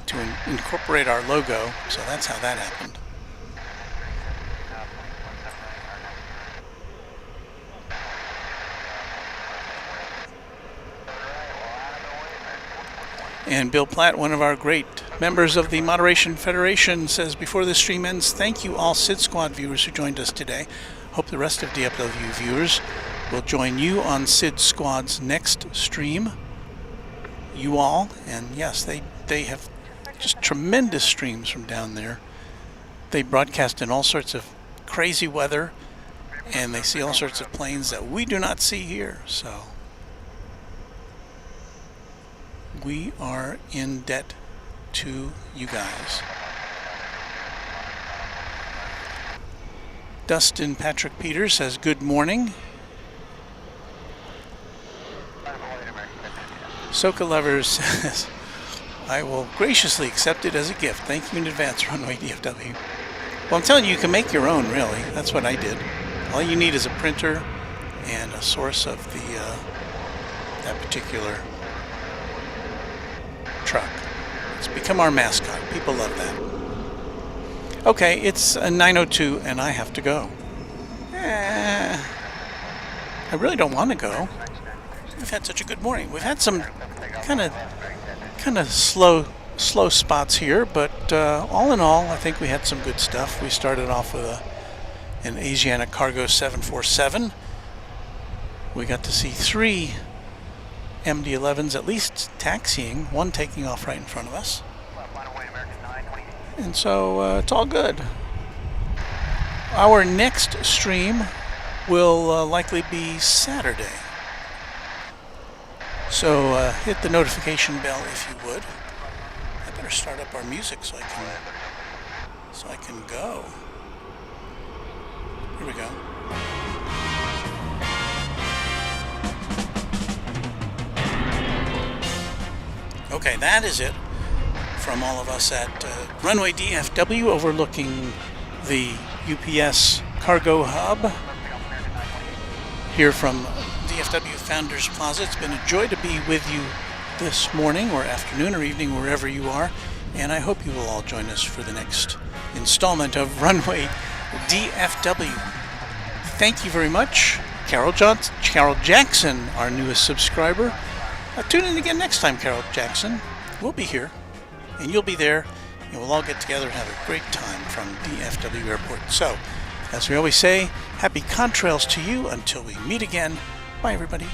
to incorporate our logo. So that's how that happened. And Bill Platt, one of our great members of the Moderation Federation, says, "Before this stream ends, thank you all Sid Squad viewers who joined us today. Hope the rest of DFW viewers will join you on Sid Squad's next stream. You all," and yes, they have just tremendous streams from down there. They broadcast in all sorts of crazy weather, and they see all sorts of planes that we do not see here. So we are in debt to you guys. Dustin Patrick Peters says, "Good morning." Soka Lovers says, "I will graciously accept it as a gift. Thank you in advance, Runway DFW." Well, I'm telling you, you can make your own, really. That's what I did. All you need is a printer and a source of that particular truck. It's become our mascot. People love that. Okay, it's 9:02 and I have to go. I really don't want to go. We've had such a good morning. We've had some kind of slow spots here, but all in all, I think we had some good stuff. We started off with an Asiana Cargo 747. We got to see 3 MD-11s at least taxiing, one taking off right in front of us. And so it's all good. Our next stream will likely be Saturday. So hit the notification bell if you would. I better start up our music so I can go. Here we go. Okay, that is it from all of us at Runway DFW overlooking the UPS Cargo Hub here from DFW Founders Plaza. It's been a joy to be with you this morning or afternoon or evening, wherever you are, and I hope you will all join us for the next installment of Runway DFW. Thank you very much. Carol Jackson, our newest subscriber. Tune in again next time, Carol Jackson. We'll be here, and you'll be there, and we'll all get together and have a great time from DFW Airport. So, as we always say, happy contrails to you until we meet again. Bye, everybody.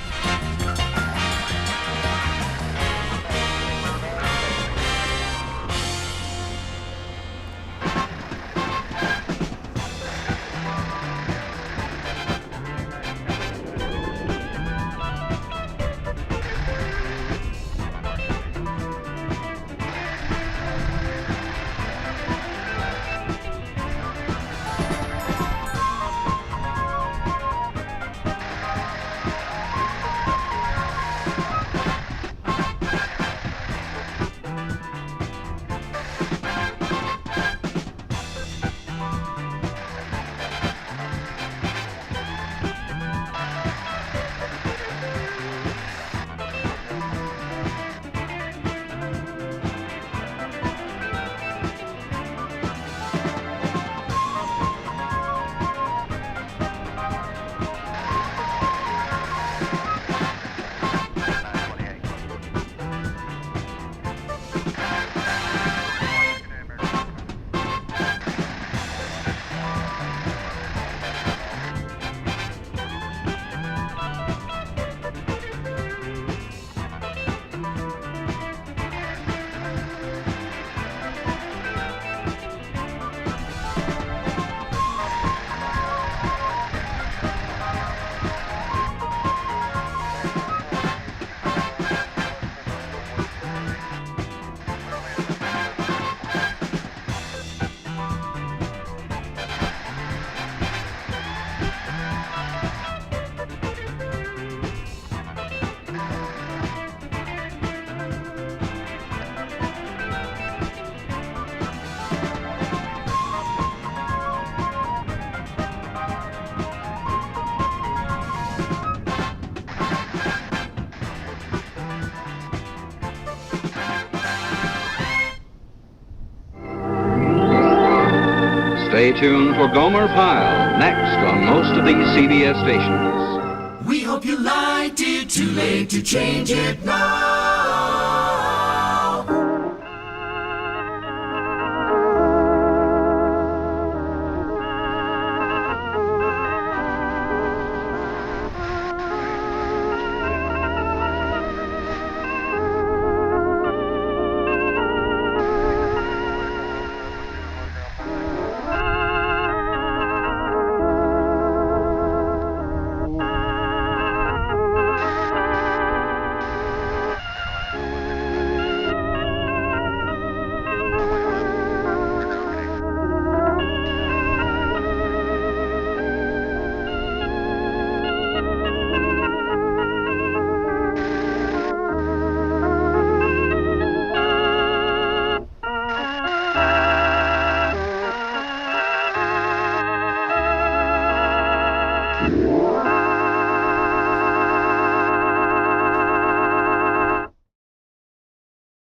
Stay tuned for Gomer Pyle next on most of these CBS stations. We hope you liked it. Too late to change it now.